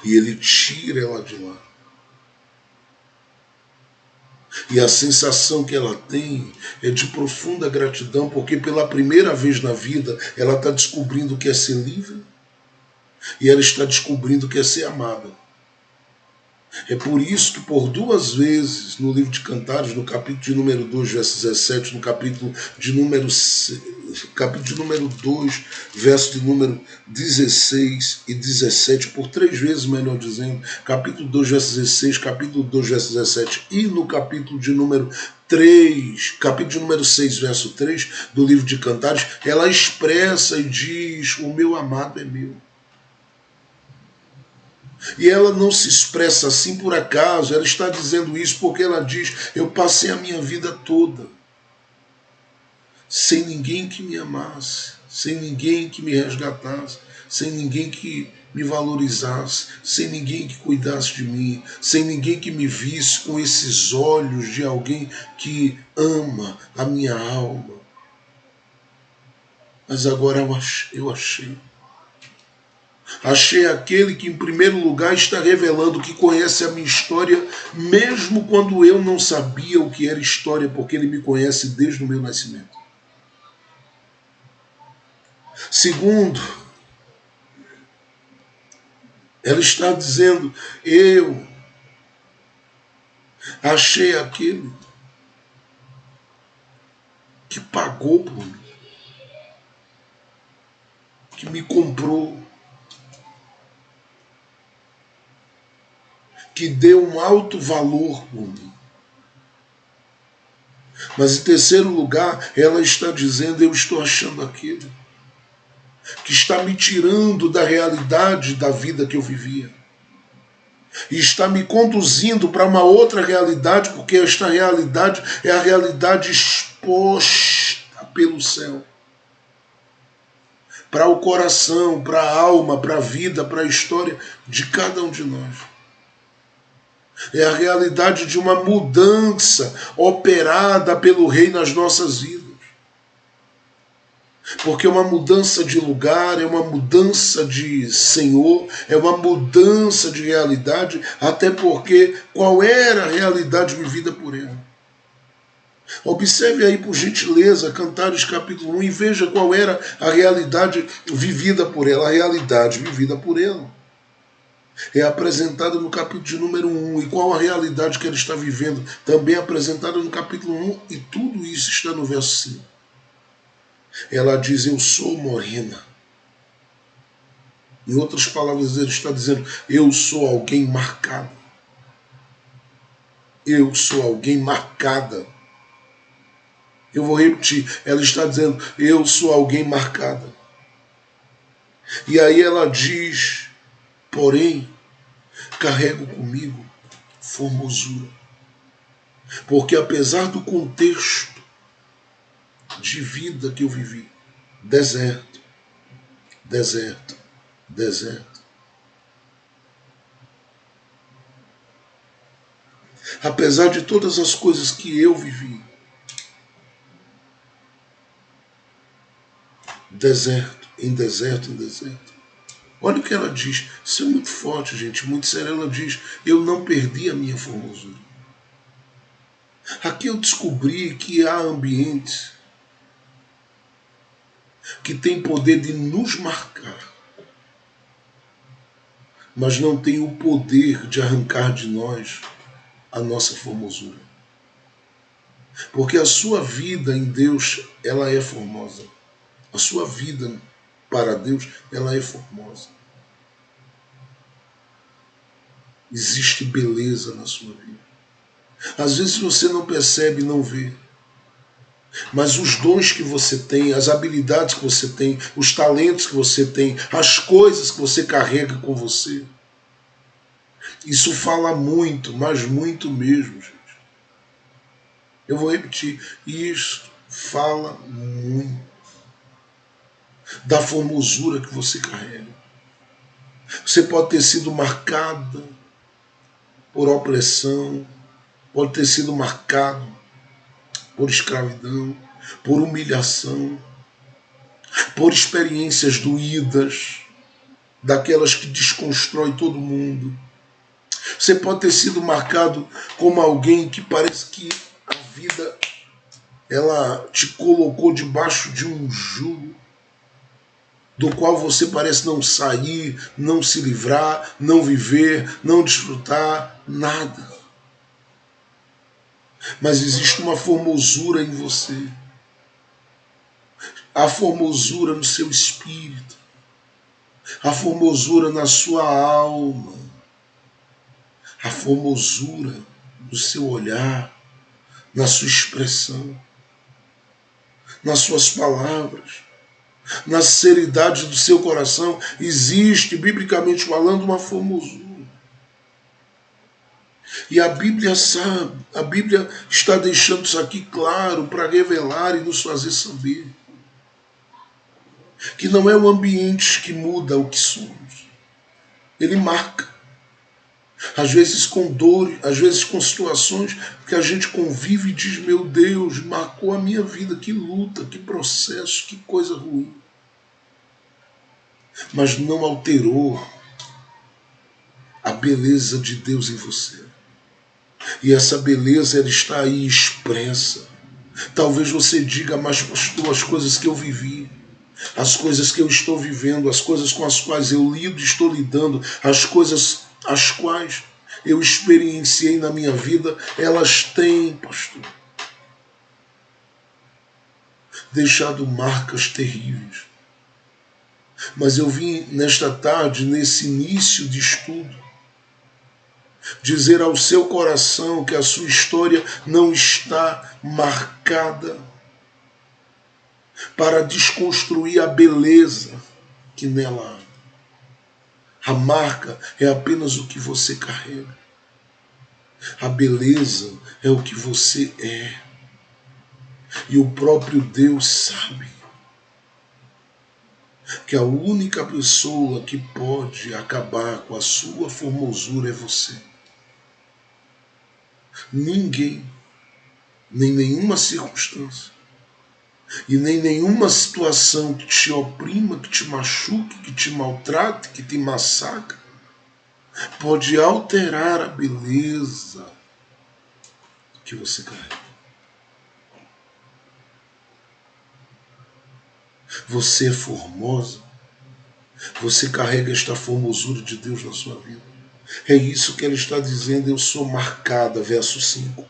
E ele tira ela de lá. E a sensação que ela tem é de profunda gratidão, porque pela primeira vez na vida ela está descobrindo o que é ser livre e ela está descobrindo o que é ser amada. É por isso que por duas vezes no livro de Cantares, no capítulo de número 2, verso 17, no capítulo de número 2, verso de número 16 e 17, por três vezes, melhor dizendo, capítulo 2, verso 16, capítulo 2, verso 17 e no capítulo de número 3, capítulo de número 6, verso 3 do livro de Cantares, ela expressa e diz: o meu amado é meu. E ela não se expressa assim por acaso, ela está dizendo isso porque ela diz: eu passei a minha vida toda sem ninguém que me amasse, sem ninguém que me resgatasse, sem ninguém que me valorizasse, sem ninguém que cuidasse de mim, sem ninguém que me visse com esses olhos de alguém que ama a minha alma. Mas agora eu achei. Achei aquele que, em primeiro lugar, está revelando que conhece a minha história, mesmo quando eu não sabia o que era história, porque ele me conhece desde o meu nascimento. Segundo, ela está dizendo: eu achei aquele que pagou por mim, que me comprou, que deu um alto valor por mim. Mas em terceiro lugar, ela está dizendo: eu estou achando aquele que está me tirando da realidade da vida que eu vivia e está me conduzindo para uma outra realidade, porque esta realidade é a realidade exposta pelo céu, para o coração, para a alma, para a vida, para a história de cada um de nós. É a realidade de uma mudança operada pelo Rei nas nossas vidas. Porque é uma mudança de lugar, é uma mudança de Senhor, é uma mudança de realidade, até porque qual era a realidade vivida por ele? Observe aí, por gentileza, Cantares capítulo 1 e veja qual era a realidade vivida por ela. A realidade vivida por ele é apresentada no capítulo de número 1. E qual a realidade que ele está vivendo? Também é apresentada no capítulo 1, e tudo isso está no verso 5. Ela diz: eu sou morena. Em outras palavras, ele está dizendo: eu sou alguém marcado. Eu sou alguém marcada. Eu vou repetir. Ela está dizendo: eu sou alguém marcada. E aí ela diz: porém, carrego comigo formosura. Porque apesar do contexto de vida que eu vivi, deserto, deserto, deserto, apesar de todas as coisas que eu vivi, deserto, em deserto, em deserto. Olha o que ela diz. Isso é muito forte, gente, muito sério. Ela diz: eu não perdi a minha formosura. Aqui eu descobri que há ambientes que têm poder de nos marcar, mas não tem o poder de arrancar de nós a nossa formosura. Porque a sua vida em Deus, ela é formosa. A sua vida para Deus, ela é formosa. Existe beleza na sua vida. Às vezes você não percebe, não vê. Mas os dons que você tem, as habilidades que você tem, os talentos que você tem, as coisas que você carrega com você, isso fala muito, mas muito mesmo, gente. Eu vou repetir, isso fala muito da formosura que você carrega. Você pode ter sido marcada por opressão, pode ter sido marcado por escravidão, por humilhação, por experiências doídas, daquelas que desconstrói todo mundo. Você pode ter sido marcado como alguém que parece que a vida ela te colocou debaixo de um jugo do qual você parece não sair, não se livrar, não viver, não desfrutar, nada. Mas existe uma formosura em você. A formosura no seu espírito. A formosura na sua alma. A formosura no seu olhar, na sua expressão, nas suas palavras, na sinceridade do seu coração. Existe, biblicamente falando, uma formosura. E a Bíblia sabe, a Bíblia está deixando isso aqui claro para revelar e nos fazer saber que não é o ambiente que muda o que somos. Ele marca. Às vezes com dor, às vezes com situações que a gente convive e diz: meu Deus, marcou a minha vida, que luta, que processo, que coisa ruim. mas não alterou a beleza de Deus em você. E essa beleza, ela está aí expressa. Talvez você diga, mas pastor, as coisas que eu vivi, as coisas que eu estou vivendo, as coisas com as quais eu lido e estou lidando, as coisas as quais eu experienciei na minha vida, elas têm, pastor, deixado marcas terríveis. Mas eu vim nesta tarde, nesse início de estudo, dizer ao seu coração que a sua história não está marcada para desconstruir a beleza que nela há. A marca é apenas o que você carrega. A beleza é o que você é. E o próprio Deus sabe que a única pessoa que pode acabar com a sua formosura é você. Ninguém, nem nenhuma circunstância, e nem nenhuma situação que te oprima, que te machuque, que te maltrate, que te massacre, pode alterar a beleza que você carrega. Você é formosa, você carrega esta formosura de Deus na sua vida. É isso que ela está dizendo, eu sou marcada, verso 5.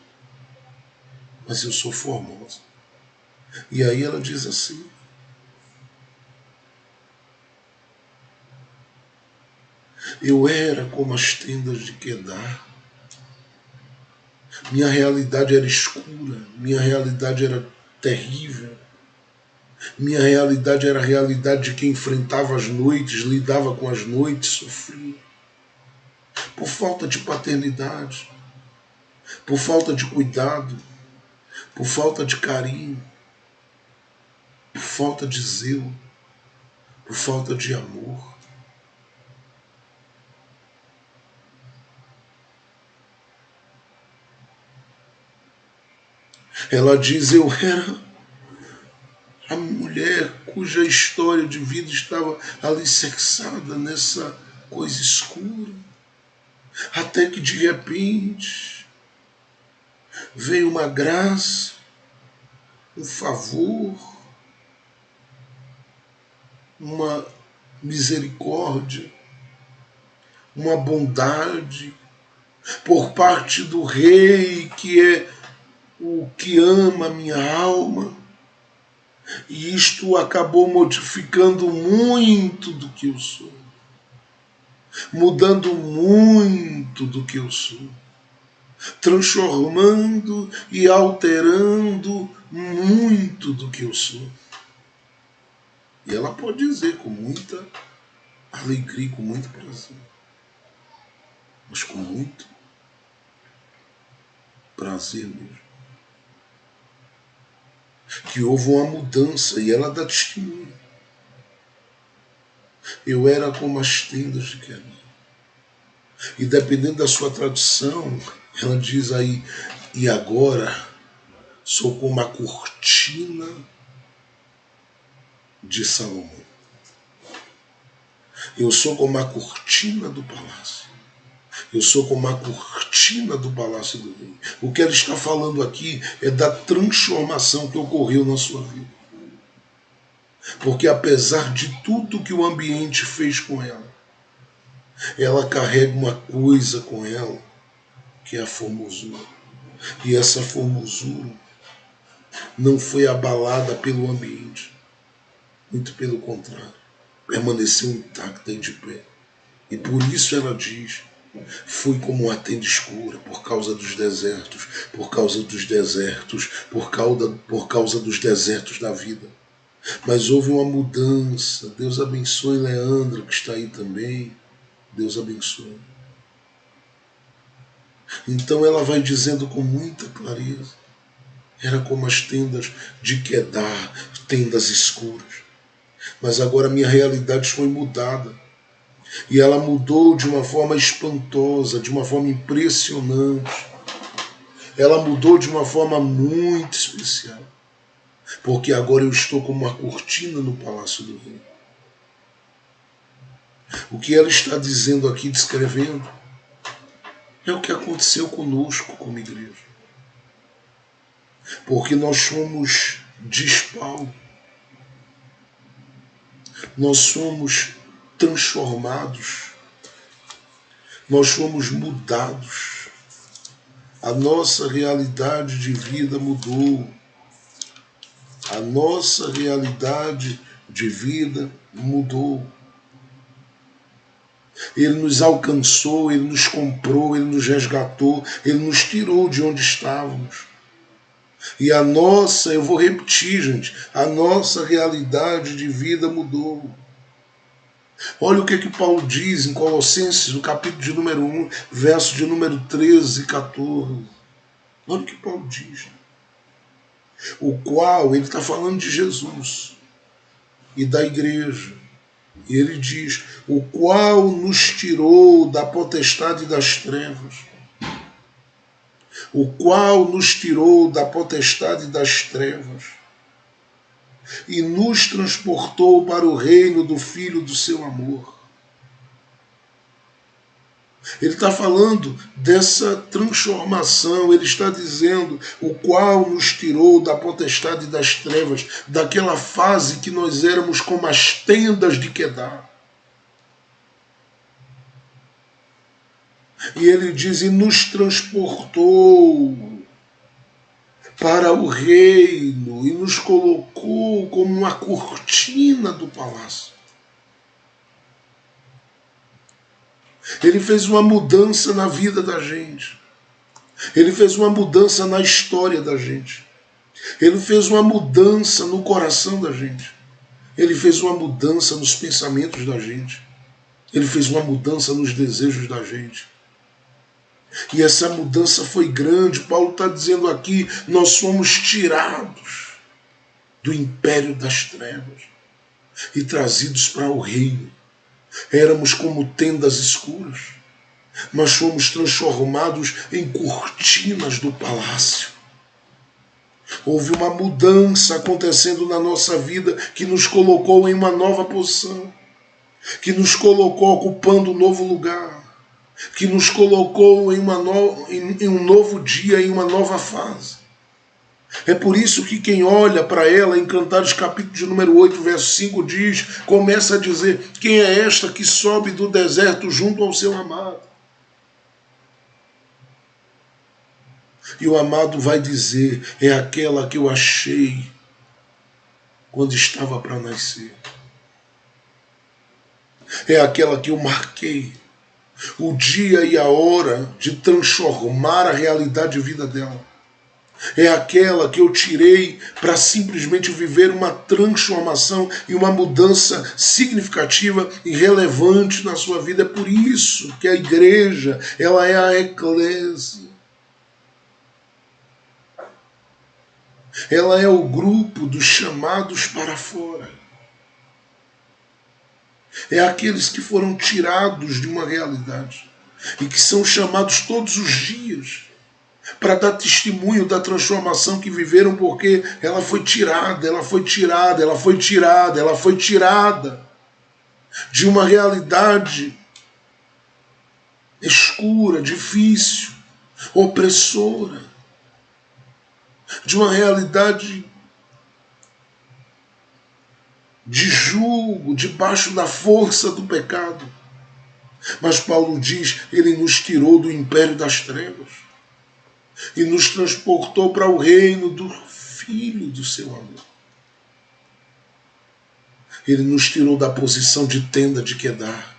Mas eu sou formosa. E aí ela diz assim: eu era como as tendas de Quedar. Minha realidade era escura, minha realidade era terrível. Minha realidade era a realidade de quem enfrentava as noites, lidava com as noites, sofria. Por falta de paternidade, por falta de cuidado, por falta de carinho, por falta de zelo, por falta de amor. Ela diz, eu era a mulher cuja história de vida estava alicerçada nessa coisa escura. Até que de repente veio uma graça, um favor, uma misericórdia, uma bondade por parte do Rei, que é o que ama a minha alma. E isto acabou modificando muito do que eu sou, mudando muito do que eu sou, transformando e alterando muito do que eu sou. E ela pode dizer com muita alegria, com muito prazer, mas com muito prazer mesmo, que houve uma mudança, e ela dá testemunho. Eu era como as tendas de Quedar. E dependendo da sua tradução, ela diz aí, e agora sou como a cortina de Salomão. Eu sou como a cortina do palácio. Eu sou como a cortina do palácio do rei. O que ela está falando aqui é da transformação que ocorreu na sua vida. Porque apesar de tudo que o ambiente fez com ela carrega uma coisa com ela, que é a formosura. E essa formosura não foi abalada pelo ambiente. Muito pelo contrário. Permaneceu intacta e de pé. E por isso ela diz, fui como uma tenda escura por causa dos desertos, por causa dos desertos, por causa dos desertos da vida. Mas houve uma mudança. Deus abençoe Leandra, que está aí também. Deus abençoe. Então ela vai dizendo com muita clareza, era como as tendas de Quedar, tendas escuras. Mas agora minha realidade foi mudada. E ela mudou de uma forma espantosa, de uma forma impressionante. Ela mudou de uma forma muito especial. Porque agora eu estou como uma cortina no palácio do rei. O que ela está dizendo aqui, descrevendo, é o que aconteceu conosco como igreja. Porque nós somos, diz Paulo, nós somos transformados, nós somos mudados. A nossa realidade de vida mudou. A nossa realidade de vida mudou. Ele nos alcançou, Ele nos comprou, Ele nos resgatou, Ele nos tirou de onde estávamos. E a nossa, eu vou repetir, gente, a nossa realidade de vida mudou. Olha o que Paulo diz em Colossenses, no capítulo de número 1, verso de número 13 e 14. Olha o que Paulo diz. O qual, ele está falando de Jesus e da igreja. E ele diz, o qual nos tirou da potestade das trevas. O qual nos tirou da potestade das trevas e nos transportou para o reino do Filho do seu amor. Ele está falando dessa transformação, ele está dizendo o qual nos tirou da potestade das trevas, daquela fase que nós éramos como as tendas de Quedar. E ele diz, e nos transportou para o reino e nos colocou como uma cortina do palácio. Ele fez uma mudança na vida da gente. Ele fez uma mudança na história da gente. Ele fez uma mudança no coração da gente. Ele fez uma mudança nos pensamentos da gente. Ele fez uma mudança nos desejos da gente. E essa mudança foi grande. Paulo está dizendo aqui, nós fomos tirados do império das trevas e trazidos para o reino. Éramos como tendas escuras, mas fomos transformados em cortinas do palácio. Houve uma mudança acontecendo na nossa vida que nos colocou em uma nova posição, que nos colocou ocupando um novo lugar, que nos colocou em um novo dia, em uma nova fase. É por isso que quem olha para ela em Cantares capítulo de número 8, verso 5 diz, começa a dizer, quem é esta que sobe do deserto junto ao seu amado? E o amado vai dizer, é aquela que eu achei quando estava para nascer. É aquela que eu marquei o dia e a hora de transformar a realidade de vida dela. É aquela que eu tirei para simplesmente viver uma transformação e uma mudança significativa e relevante na sua vida. É por isso que a igreja, ela é a eclésia. Ela é o grupo dos chamados para fora. É aqueles que foram tirados de uma realidade e que são chamados todos os dias para dar testemunho da transformação que viveram, porque ela foi tirada de uma realidade escura, difícil, opressora, de uma realidade de julgo, debaixo da força do pecado. Mas Paulo diz, ele nos tirou do império das trevas e nos transportou para o reino do Filho do seu amor. Ele nos tirou da posição de tenda de Quedar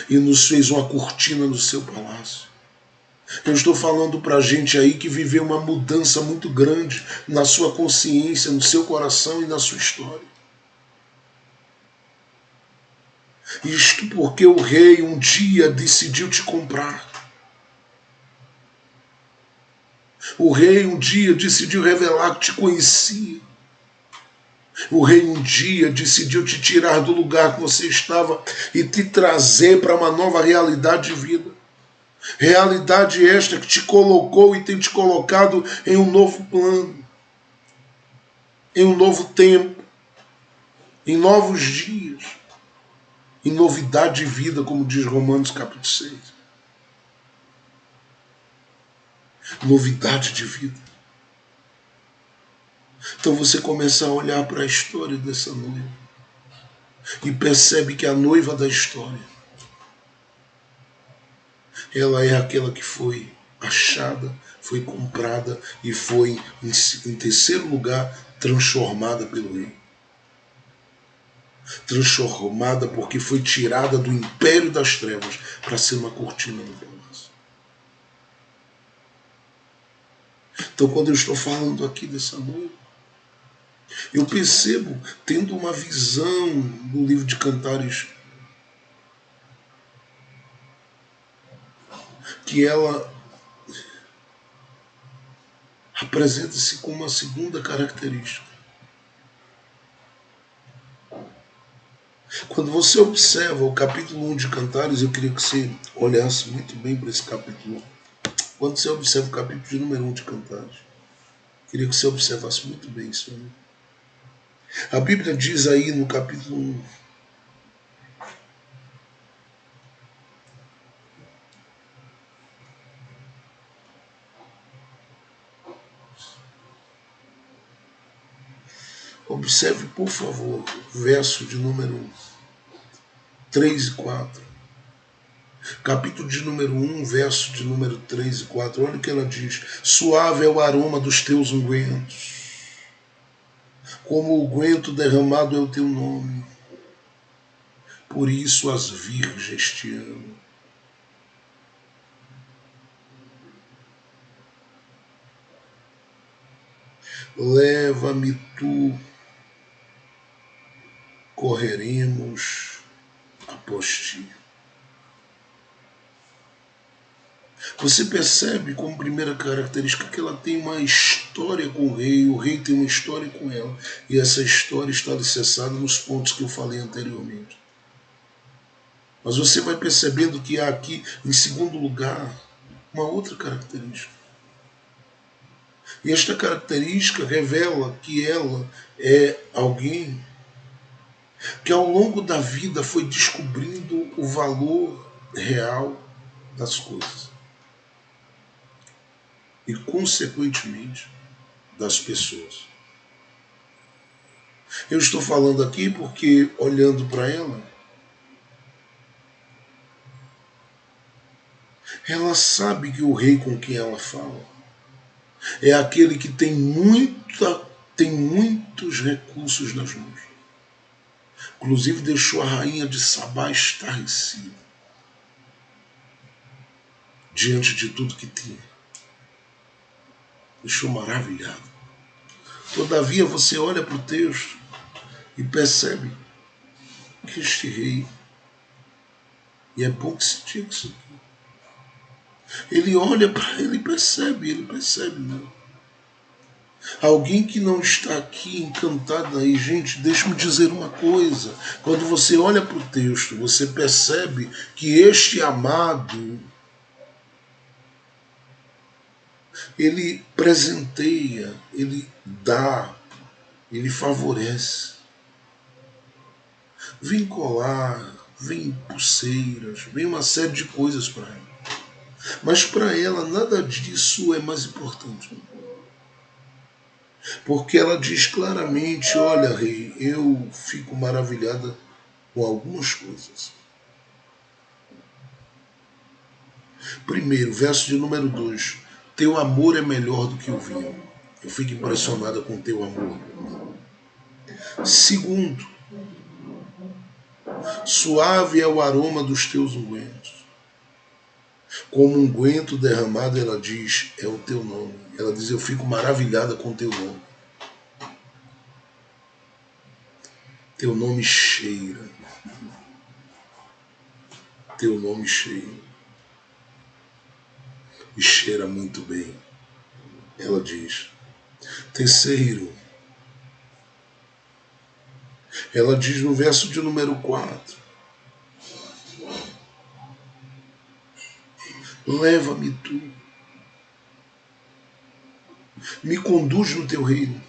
e nos fez uma cortina no seu palácio. Eu estou falando para a gente aí que viveu uma mudança muito grande na sua consciência, no seu coração e na sua história. Isto porque o rei um dia decidiu te comprar. O rei um dia decidiu revelar que te conhecia. O rei um dia decidiu te tirar do lugar que você estava e te trazer para uma nova realidade de vida. Realidade esta que te colocou e tem te colocado em um novo plano, em um novo tempo, em novos dias, em novidade de vida, como diz Romanos capítulo 6. Novidade de vida. Então você começa a olhar para a história dessa noiva e percebe que a noiva da história, ela é aquela que foi achada, foi comprada e foi, em terceiro lugar, transformada pelo rei. Transformada porque foi tirada do império das trevas para ser uma cortina no palácio. Então, quando eu estou falando aqui dessa noiva, eu percebo, tendo uma visão do livro de Cantares, que ela apresenta-se com uma segunda característica. Quando você observa o capítulo 1 de Cantares, eu queria que você olhasse muito bem para esse capítulo 1. Quando você observa o capítulo de número 1 de Cantares, eu queria que você observasse muito bem isso aí. A Bíblia diz aí no capítulo 1, observe, por favor, verso de número 3 e 4. Capítulo de número 1, verso de número 3 e 4. Olha o que ela diz. Suave é o aroma dos teus ungüentos, como o unguento derramado é o teu nome. Por isso as virgens te amam. Leva-me tu, correremos após ti. Você percebe como primeira característica que ela tem uma história com o rei tem uma história com ela, e essa história está alicerçada nos pontos que eu falei anteriormente. Mas você vai percebendo que há aqui, em segundo lugar, uma outra característica. E esta característica revela que ela é alguém que ao longo da vida foi descobrindo o valor real das coisas. E, consequentemente, das pessoas. Eu estou falando aqui porque, olhando para ela sabe que o rei com quem ela fala é aquele que tem muitos recursos nas mãos. Inclusive deixou a rainha de Sabá estarrecida diante de tudo que tinha. Deixou maravilhado. Todavia você olha para o texto e percebe que este rei, e é bom que se diga isso aqui, ele olha para ele e percebe, não. Alguém que não está aqui encantado aí, gente, deixa-me dizer uma coisa. Quando você olha para o texto, você percebe que este amado, ele presenteia, ele dá, ele favorece. Vem colar, vem pulseiras, vem uma série de coisas para ela. Mas para ela nada disso é mais importante. Porque ela diz claramente, olha, rei, eu fico maravilhada com algumas coisas. Primeiro, verso de número 2. Teu amor é melhor do que o vinho. Eu fico impressionada com teu amor. Segundo, suave é o aroma dos teus ungüentos. Como unguento derramado, ela diz, é o teu nome. Ela diz, eu fico maravilhada com teu nome. Teu nome cheira. Teu nome cheira. E cheira muito bem. Ela diz. Terceiro, ela diz no verso de número 4. Leva-me tu. Me conduz no teu reino.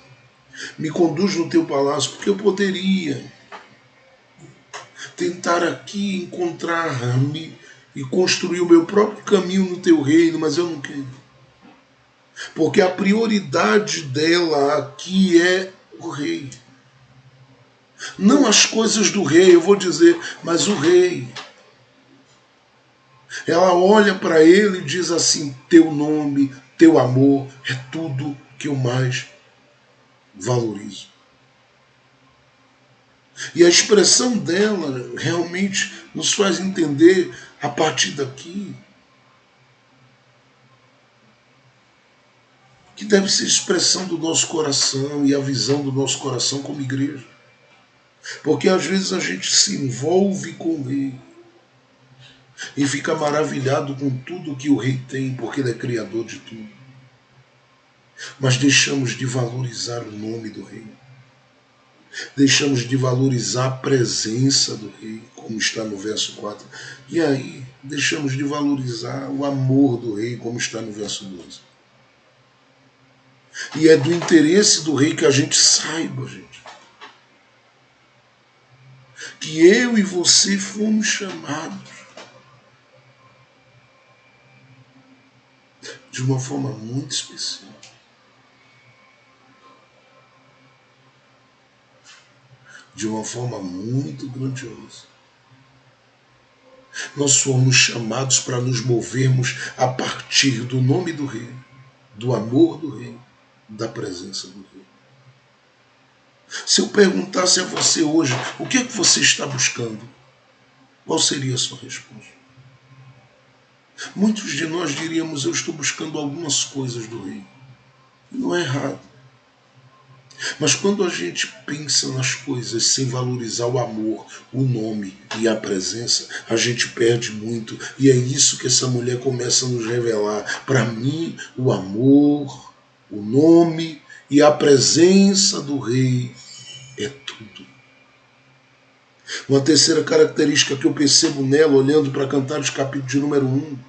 Me conduz no teu palácio, porque eu poderia tentar aqui encontrar-me e construir o meu próprio caminho no teu reino, mas eu não quero. Porque a prioridade dela aqui é o rei. Não as coisas do rei, eu vou dizer, mas o rei. Ela olha para ele e diz assim: teu nome, teu amor é tudo que eu mais valorizo. E a expressão dela realmente nos faz entender a partir daqui que deve ser a expressão do nosso coração e a visão do nosso coração como igreja. Porque às vezes a gente se envolve com o rei e fica maravilhado com tudo que o rei tem, porque ele é criador de tudo. Mas deixamos de valorizar o nome do rei. Deixamos de valorizar a presença do rei, como está no verso 4. E aí, deixamos de valorizar o amor do rei, como está no verso 12. E é do interesse do rei que a gente saiba, gente, que eu e você fomos chamados de uma forma muito especial. De uma forma muito grandiosa. Nós fomos chamados para nos movermos a partir do nome do rei, do amor do rei, da presença do rei. Se eu perguntasse a você hoje, o que é que você está buscando? Qual seria a sua resposta? Muitos de nós diríamos: eu estou buscando algumas coisas do rei. Não é errado. Mas quando a gente pensa nas coisas sem valorizar o amor, o nome e a presença, a gente perde muito. E é isso que essa mulher começa a nos revelar. Para mim, o amor, o nome e a presença do rei é tudo. Uma terceira característica que eu percebo nela, olhando para Cantares capítulo de número 1,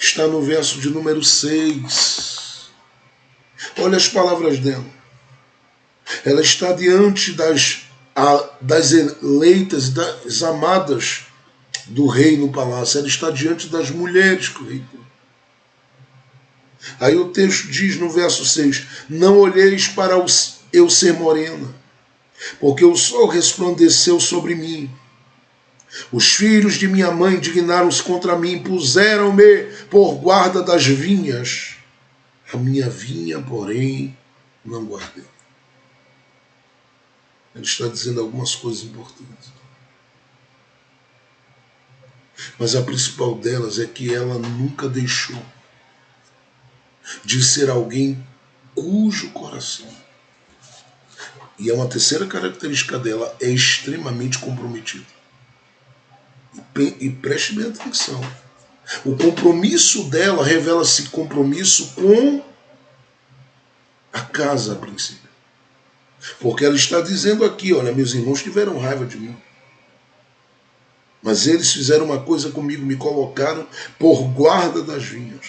está no verso de número 6. Olha as palavras dela. Ela está diante das eleitas, das amadas do rei no palácio. Ela está diante das mulheres que o rei tem. Aí o texto diz no verso 6: não olheis para eu ser morena, porque o sol resplandeceu sobre mim. Os filhos de minha mãe indignaram-se contra mim, puseram-me por guarda das vinhas. A minha vinha, porém, não guardei. Ele está dizendo algumas coisas importantes. Mas a principal delas é que ela nunca deixou de ser alguém cujo coração, e é uma terceira característica dela, é extremamente comprometido. E preste bem atenção. O compromisso dela revela-se compromisso com a casa a princípio. Porque ela está dizendo aqui: olha, meus irmãos tiveram raiva de mim, mas eles fizeram uma coisa comigo, me colocaram por guarda das vinhas.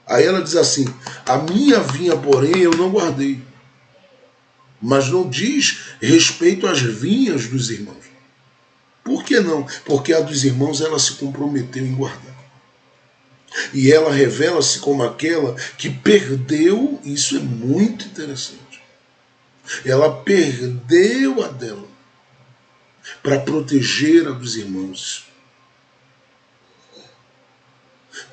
Aí ela diz assim: a minha vinha, porém, eu não guardei. Mas não diz respeito às vinhas dos irmãos. Por que não? Porque a dos irmãos ela se comprometeu em guardar. E ela revela-se como aquela que perdeu, isso é muito interessante. Ela perdeu a dela para proteger a dos irmãos.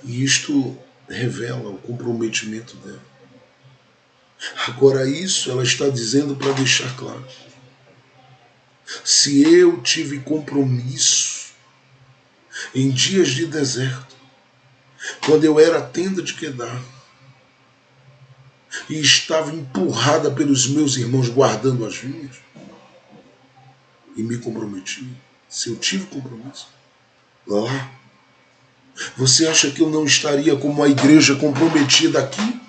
E isto revela o comprometimento dela. Agora isso ela está dizendo para deixar claro. Se eu tive compromisso em dias de deserto, quando eu era a tenda de Quedar, e estava empurrada pelos meus irmãos guardando as vinhas, e me comprometi, se eu tive compromisso, lá, você acha que eu não estaria como a igreja comprometida aqui?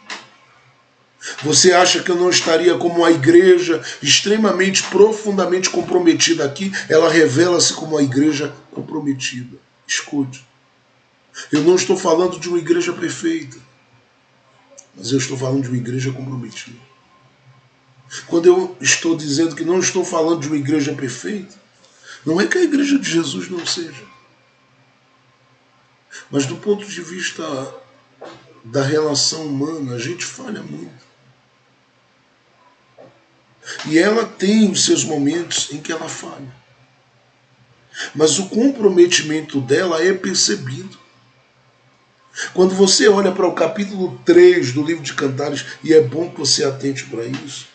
Você acha que eu não estaria como a igreja extremamente, profundamente comprometida aqui? Ela revela-se como a igreja comprometida. Escute, eu não estou falando de uma igreja perfeita, mas eu estou falando de uma igreja comprometida. Quando eu estou dizendo que não estou falando de uma igreja perfeita, não é que a igreja de Jesus não seja. Mas do ponto de vista da relação humana, a gente falha muito. E ela tem os seus momentos em que ela falha. Mas o comprometimento dela é percebido. Quando você olha para o capítulo 3 do livro de Cantares, e é bom que você atente para isso,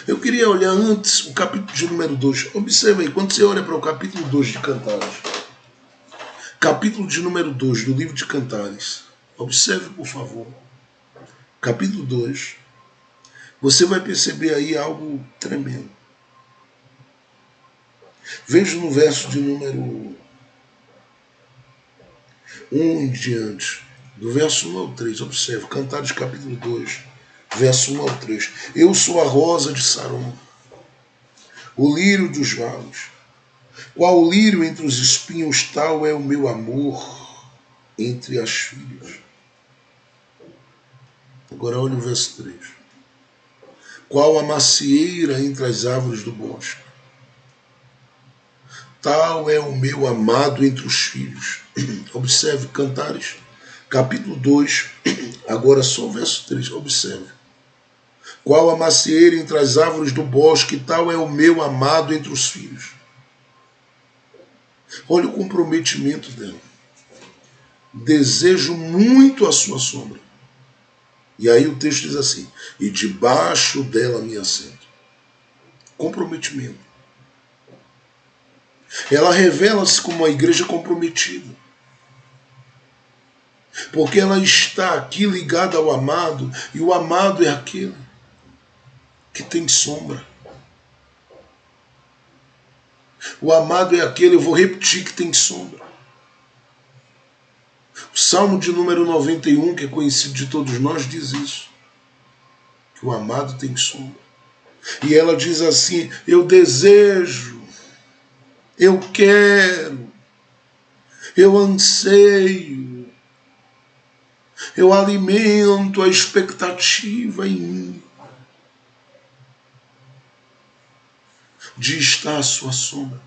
eu queria olhar antes o capítulo de número 2. Observe aí, quando você olha para o capítulo 2 de Cantares, capítulo de número 2 do livro de Cantares, observe por favor, capítulo 2, você vai perceber aí algo tremendo. Veja no verso de número 1 em diante, do verso 1 ao 3, observe, Cantares capítulo 2, verso 1 ao 3. Eu sou a rosa de Saron, o lírio dos vales. Qual o lírio entre os espinhos, tal é o meu amor entre as filhas. Agora olha o verso 3. Qual a macieira entre as árvores do bosque, tal é o meu amado entre os filhos. Observe, Cantares, capítulo 2, agora só o verso 3, observe. Qual a macieira entre as árvores do bosque, tal é o meu amado entre os filhos. Olha o comprometimento dela. Desejo muito a sua sombra. E aí o texto diz assim, e debaixo dela me assento. Comprometimento. Ela revela-se como uma igreja comprometida. Porque ela está aqui ligada ao amado, e o amado é aquele que tem sombra. O amado é aquele, eu vou repetir, que tem sombra. O Salmo de número 91, que é conhecido de todos nós, diz isso. Que o amado tem sombra. E ela diz assim, eu desejo, eu quero, eu anseio, eu alimento a expectativa em mim de estar à sua sombra.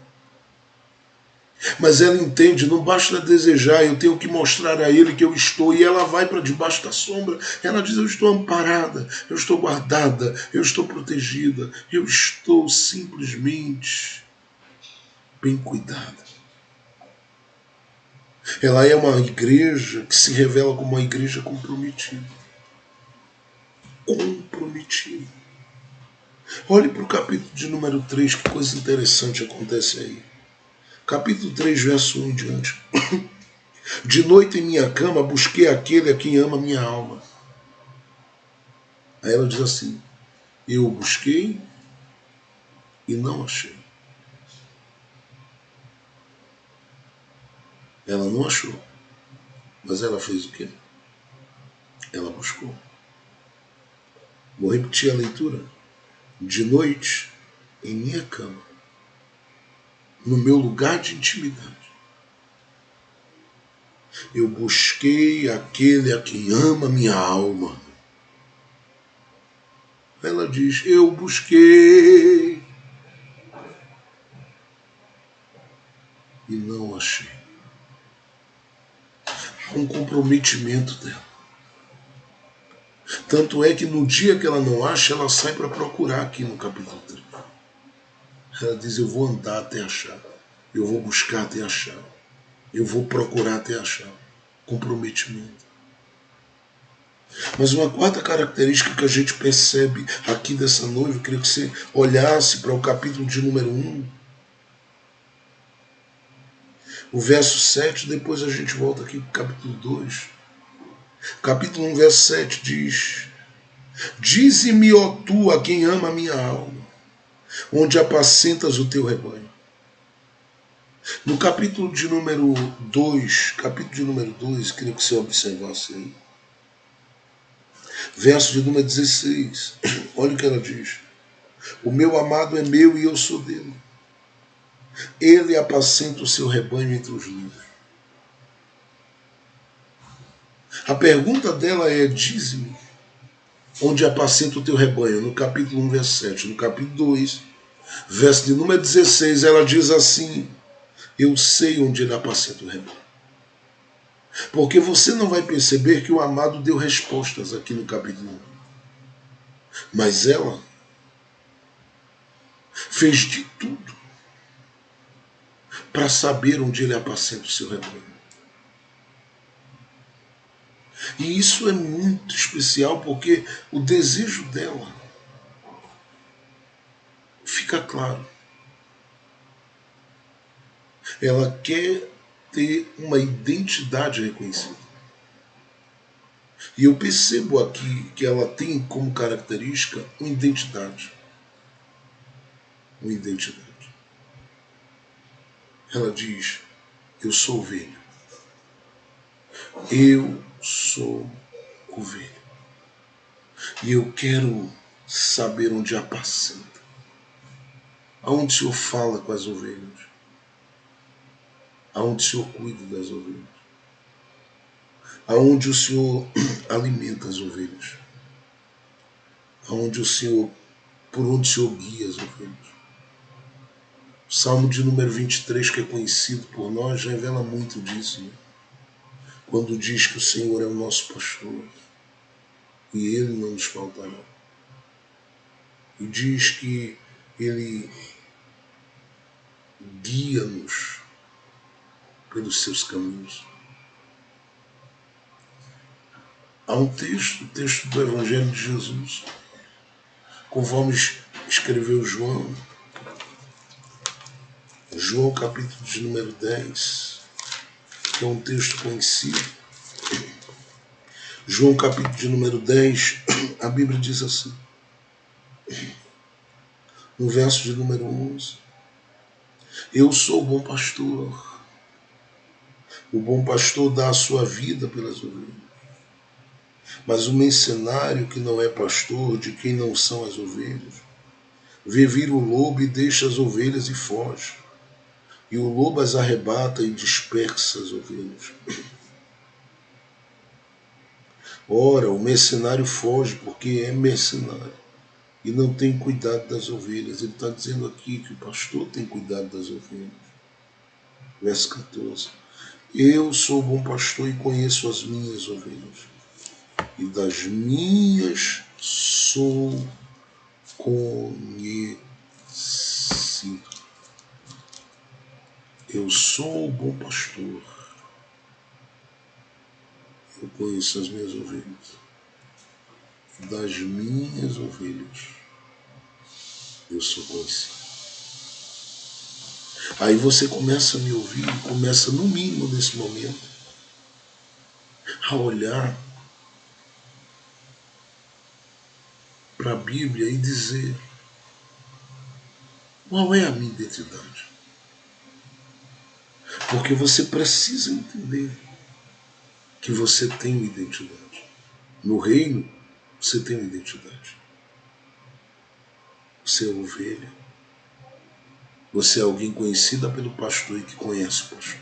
Mas ela entende, não basta desejar, eu tenho que mostrar a ele que eu estou. E ela vai para debaixo da sombra. Ela diz, eu estou amparada, eu estou guardada, eu estou protegida, eu estou simplesmente bem cuidada. Ela é uma igreja que se revela como uma igreja comprometida. Comprometida. Olhe para o capítulo de número 3, que coisa interessante acontece aí. Capítulo 3, verso 1 em diante. De noite em minha cama busquei aquele a quem ama minha alma. Aí ela diz assim, eu busquei e não achei. Ela não achou. Mas ela fez o quê? Ela buscou. Vou repetir a leitura. De noite em minha cama, no meu lugar de intimidade, eu busquei aquele a quem ama minha alma. Ela diz, eu busquei e não achei. Há um comprometimento dela. Tanto é que no dia que ela não acha, ela sai para procurar aqui no capítulo 3. Ela diz, eu vou andar até achar. Eu vou buscar até achar. Eu vou procurar até achar. Comprometimento. Mas uma quarta característica que a gente percebe aqui dessa noiva, eu queria que você olhasse para o capítulo de número 1, o verso 7, depois a gente volta aqui para o capítulo 2. Capítulo 1, verso 7 diz, dize-me, ó tu, a quem ama a minha alma, onde apacentas o teu rebanho. No capítulo de número 2, queria que você observasse aí. Verso de número 16, olha o que ela diz. O meu amado é meu e eu sou dele. Ele apacenta o seu rebanho entre os livros. A pergunta dela é, dize-me. onde apacenta o teu rebanho, no capítulo 1, verso 7. No capítulo 2, verso de número 16, ela diz assim: eu sei onde ele apacenta o rebanho. Porque você não vai perceber que o amado deu respostas aqui no capítulo 1. Mas ela fez de tudo para saber onde ele apacenta o seu rebanho. E isso é muito especial porque o desejo dela fica claro. Ela quer ter uma identidade reconhecida. E eu percebo aqui que ela tem como característica uma identidade. Uma identidade. Ela diz: eu sou ovelha. Eu sou ovelha. E eu quero saber onde apacenta. Aonde o Senhor fala com as ovelhas. Aonde o Senhor cuida das ovelhas. Aonde o Senhor alimenta as ovelhas. Aonde o Senhor, por onde o Senhor guia as ovelhas. O Salmo de número 23, que é conhecido por nós, revela muito disso. Né? Quando diz que o Senhor é o nosso pastor e Ele não nos faltará. E diz que Ele guia-nos pelos seus caminhos. Há um texto, o texto do Evangelho de Jesus, conforme escreveu João capítulo de número 10, que é um texto conhecido. João capítulo de número 10, a Bíblia diz assim, no verso de número 11, eu sou o bom pastor. O bom pastor dá a sua vida pelas ovelhas. Mas o mercenário que não é pastor, de quem não são as ovelhas, vê vir o lobo e deixa as ovelhas e foge. E o lobo as arrebata e dispersa as ovelhas. Ora, o mercenário foge porque é mercenário e não tem cuidado das ovelhas. Ele está dizendo aqui que o pastor tem cuidado das ovelhas. Verso 14. Eu sou o bom pastor e conheço as minhas ovelhas. E das minhas sou conhecido. Eu sou o bom pastor. Eu conheço as minhas ovelhas. E das minhas ovelhas eu sou conhecido. Aí você começa a me ouvir, começa no mínimo nesse momento a olhar para a Bíblia e dizer: qual é a minha identidade? Porque você precisa entender que você tem uma identidade. No reino, você tem uma identidade. Você é ovelha. Você é alguém conhecida pelo pastor e que conhece o pastor.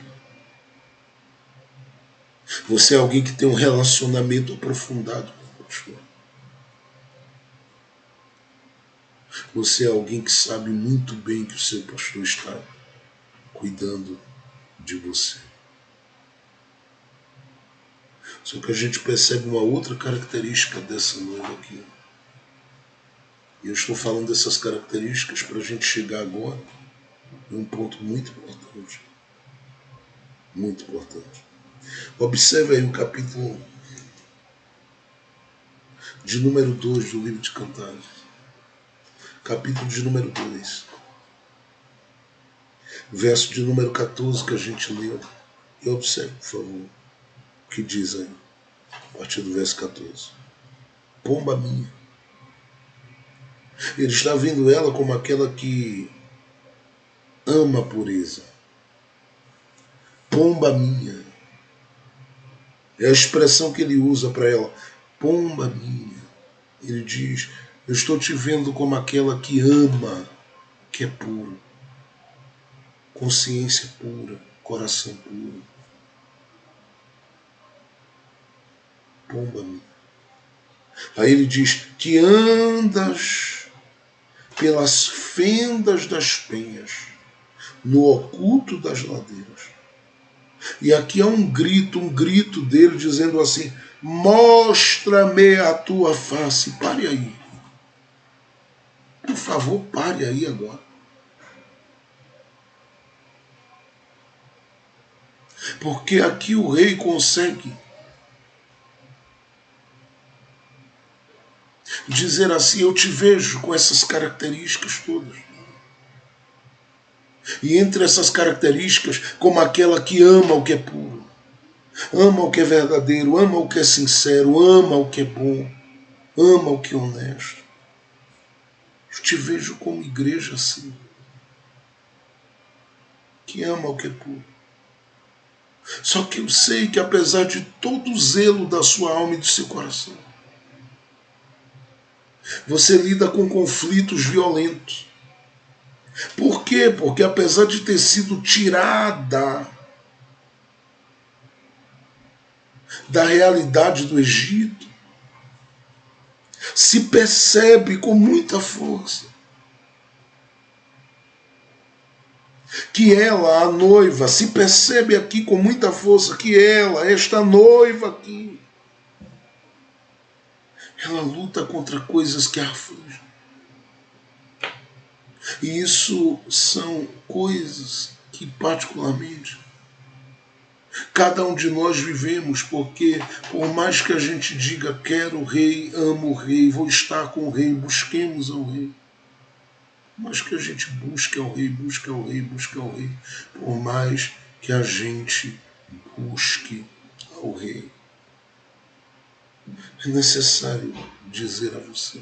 Você é alguém que tem um relacionamento aprofundado com o pastor. Você é alguém que sabe muito bem que o seu pastor está cuidando de você. Só que a gente percebe uma outra característica dessa noiva aqui. E eu estou falando dessas características para a gente chegar agora em um ponto muito importante. Muito importante. Observe aí o capítulo de número 2 do livro de Cantares. Capítulo de número 2. Verso de número 14 que a gente leu. E observe, por favor, o que diz aí, a partir do verso 14. Pomba minha. Ele está vendo ela como aquela que ama a pureza. Pomba minha. É a expressão que ele usa para ela. Pomba minha. Ele diz: eu estou te vendo como aquela que ama, que é puro. Consciência pura, coração puro. Pomba minha. Aí ele diz que andas pelas fendas das penhas, no oculto das ladeiras. E aqui há um grito dele dizendo assim: mostra-me a tua face. Pare aí. Por favor, pare aí agora. Porque aqui o rei consegue dizer assim: eu te vejo com essas características todas. E entre essas características, como aquela que ama o que é puro, ama o que é verdadeiro, ama o que é sincero, ama o que é bom, ama o que é honesto. Eu te vejo como igreja assim, que ama o que é puro. Só que eu sei que apesar de todo o zelo da sua alma e do seu coração, você lida com conflitos violentos. Por quê? Porque apesar de ter sido tirada da realidade do Egito, se percebe com muita força que ela, a noiva, se percebe aqui com muita força que ela, esta noiva aqui, ela luta contra coisas que a afligem. E isso são coisas que particularmente cada um de nós vivemos, porque por mais que a gente diga quero o rei, amo o rei, vou estar com o rei, busquemos ao rei, mas que a gente busque ao rei, busque ao rei, busque ao rei, por mais que a gente busque ao rei, é necessário dizer a você,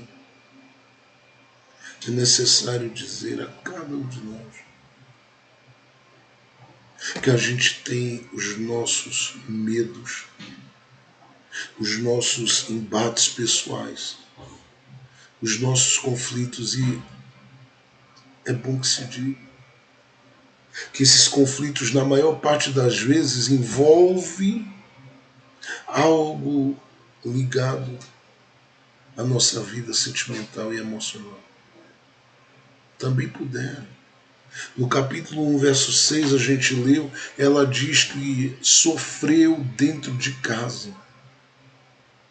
é necessário dizer a cada um de nós que a gente tem os nossos medos, os nossos embates pessoais, os nossos conflitos, e é bom que se diga que esses conflitos, na maior parte das vezes, envolvem algo ligado à nossa vida sentimental e emocional. Também puderam. No capítulo 1, verso 6, a gente leu, ela diz que sofreu dentro de casa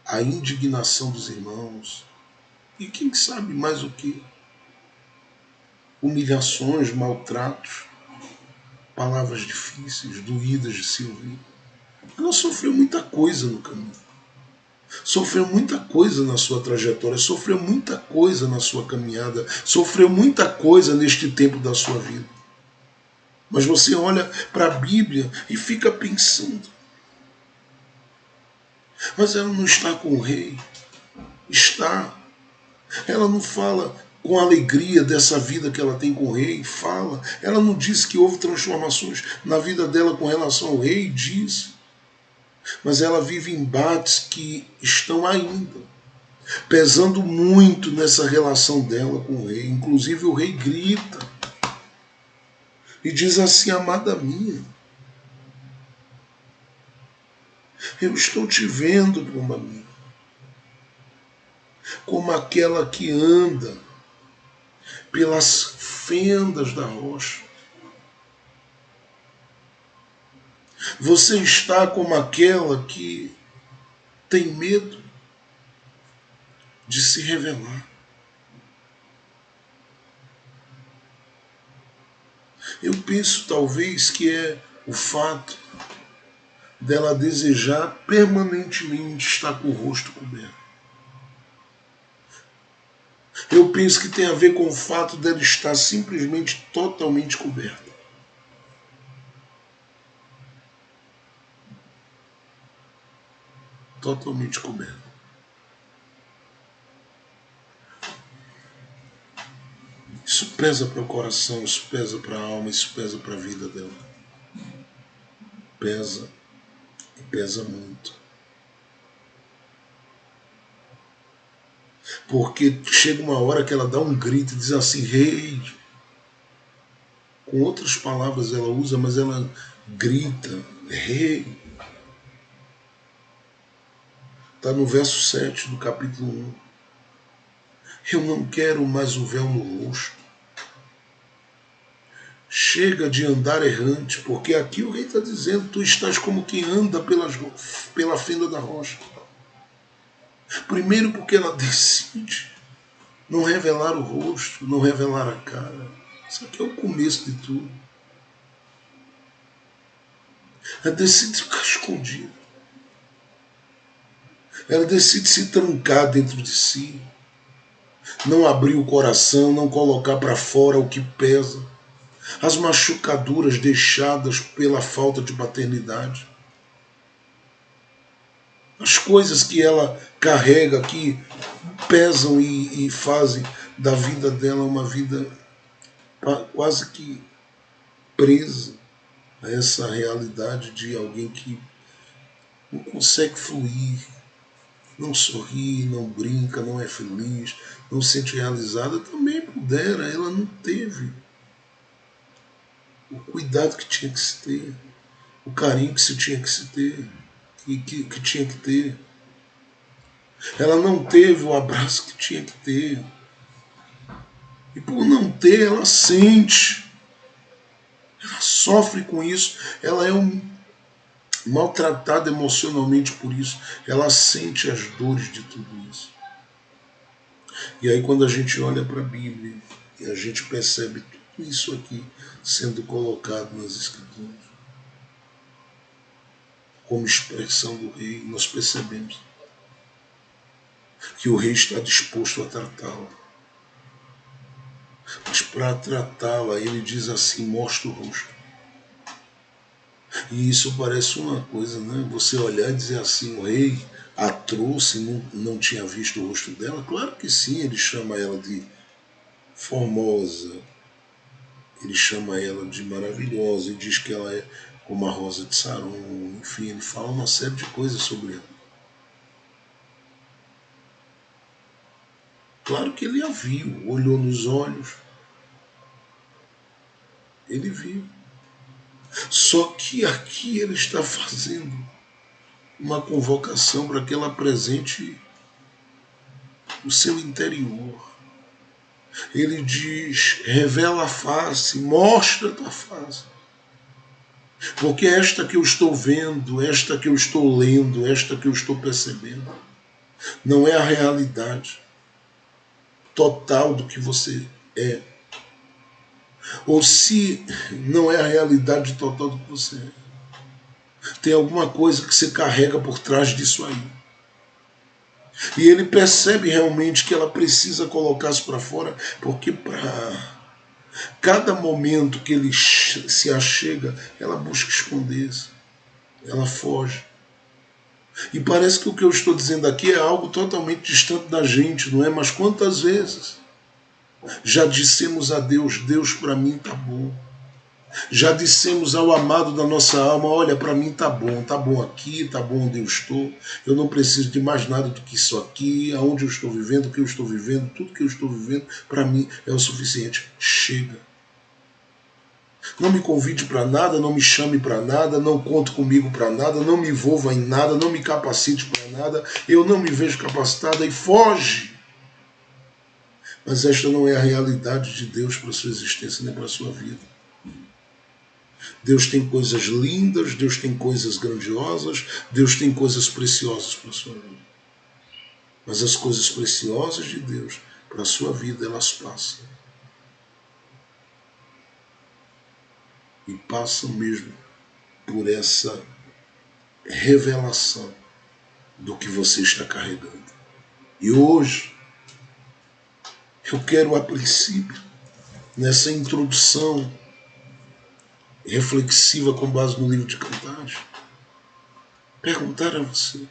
a indignação dos irmãos. E quem sabe mais o que? Humilhações, maltratos, palavras difíceis, doídas de se ouvir. Ela sofreu muita coisa no caminho. Sofreu muita coisa na sua trajetória, sofreu muita coisa na sua caminhada, sofreu muita coisa neste tempo da sua vida. Mas você olha para a Bíblia e fica pensando. Mas ela não está com o rei. Está. Ela não fala com alegria dessa vida que ela tem com o rei. Fala. Ela não diz que houve transformações na vida dela com relação ao rei. Diz. Mas ela vive embates que estão ainda pesando muito nessa relação dela com o rei. Inclusive o rei grita e diz assim: amada minha, eu estou te vendo, pomba minha, como aquela que anda pelas fendas da rocha. Você está como aquela que tem medo de se revelar. Eu penso talvez que é o fato dela desejar permanentemente estar com o rosto coberto. Eu penso que tem a ver com o fato dela estar simplesmente totalmente coberta. Totalmente coberta. Isso pesa para o coração, isso pesa para a alma, isso pesa para a vida dela. Pesa, e pesa muito. Porque chega uma hora que ela dá um grito e diz assim: rei. Com outras palavras ela usa, mas ela grita: rei. Está no verso 7 do capítulo 1. Eu não quero mais o véu no rosto. Chega de andar errante, porque aqui o rei está dizendo, tu estás como quem anda pela fenda da rocha. Primeiro porque ela decide não revelar o rosto, não revelar a cara. Isso aqui é o começo de tudo. Ela decide ficar escondida. Ela decide se trancar dentro de si. Não abrir o coração, não colocar para fora o que pesa. As machucaduras deixadas pela falta de paternidade. As coisas que ela carrega, que pesam e fazem da vida dela uma vida quase que presa a essa realidade de alguém que não consegue fluir, não sorri, não brinca, não é feliz, não se sente realizada. Também pudera, ela não teve o cuidado que tinha que se ter, o carinho que se tinha que se ter, que tinha que ter. Ela não teve o abraço que tinha que ter. E por não ter, ela sente. Ela sofre com isso. Ela é maltratada emocionalmente por isso. Ela sente as dores de tudo isso. E aí quando a gente olha para a Bíblia e a gente percebe tudo isso aqui sendo colocado nas Escrituras como expressão do rei, nós percebemos que o rei está disposto a tratá-la. Mas para tratá-la, ele diz assim, mostra o rosto. E isso parece uma coisa, né? Você olhar e dizer assim, o rei a trouxe e não tinha visto o rosto dela. Claro que sim, ele chama ela de formosa, ele chama ela de maravilhosa e diz que ela é como a rosa de Saron. Enfim, ele fala uma série de coisas sobre ela. Claro que ele a viu, olhou nos olhos, ele viu. Só que aqui ele está fazendo uma convocação para que ela apresente o seu interior. Ele diz, revela a face, mostra a tua face. Porque esta que eu estou vendo, esta que eu estou lendo, esta que eu estou percebendo, não é a realidade total do que você é. Ou se não é a realidade total do que você é, tem alguma coisa que você carrega por trás disso aí. E ele percebe realmente que ela precisa colocar isso para fora, porque para cada momento que ele se achega, ela busca esconder-se, ela foge. E parece que o que eu estou dizendo aqui é algo totalmente distante da gente, não é? Mas quantas vezes já dissemos a Deus, Deus, para mim tá bom. Já dissemos ao amado da nossa alma, olha, para mim tá bom aqui, tá bom onde eu estou, eu não preciso de mais nada do que isso aqui, aonde eu estou vivendo, o que eu estou vivendo, tudo que eu estou vivendo, para mim é o suficiente. Chega. Não me convide para nada, não me chame para nada, não conte comigo para nada, não me envolva em nada, não me capacite para nada, eu não me vejo capacitada e foge. Mas esta não é a realidade de Deus para a sua existência nem para a sua vida. Deus tem coisas lindas, Deus tem coisas grandiosas, Deus tem coisas preciosas para a sua vida. Mas as coisas preciosas de Deus para a sua vida, elas passam. E passam mesmo por essa revelação do que você está carregando. E hoje, eu quero a princípio, nessa introdução reflexiva com base no livro de Cantares, perguntar a você,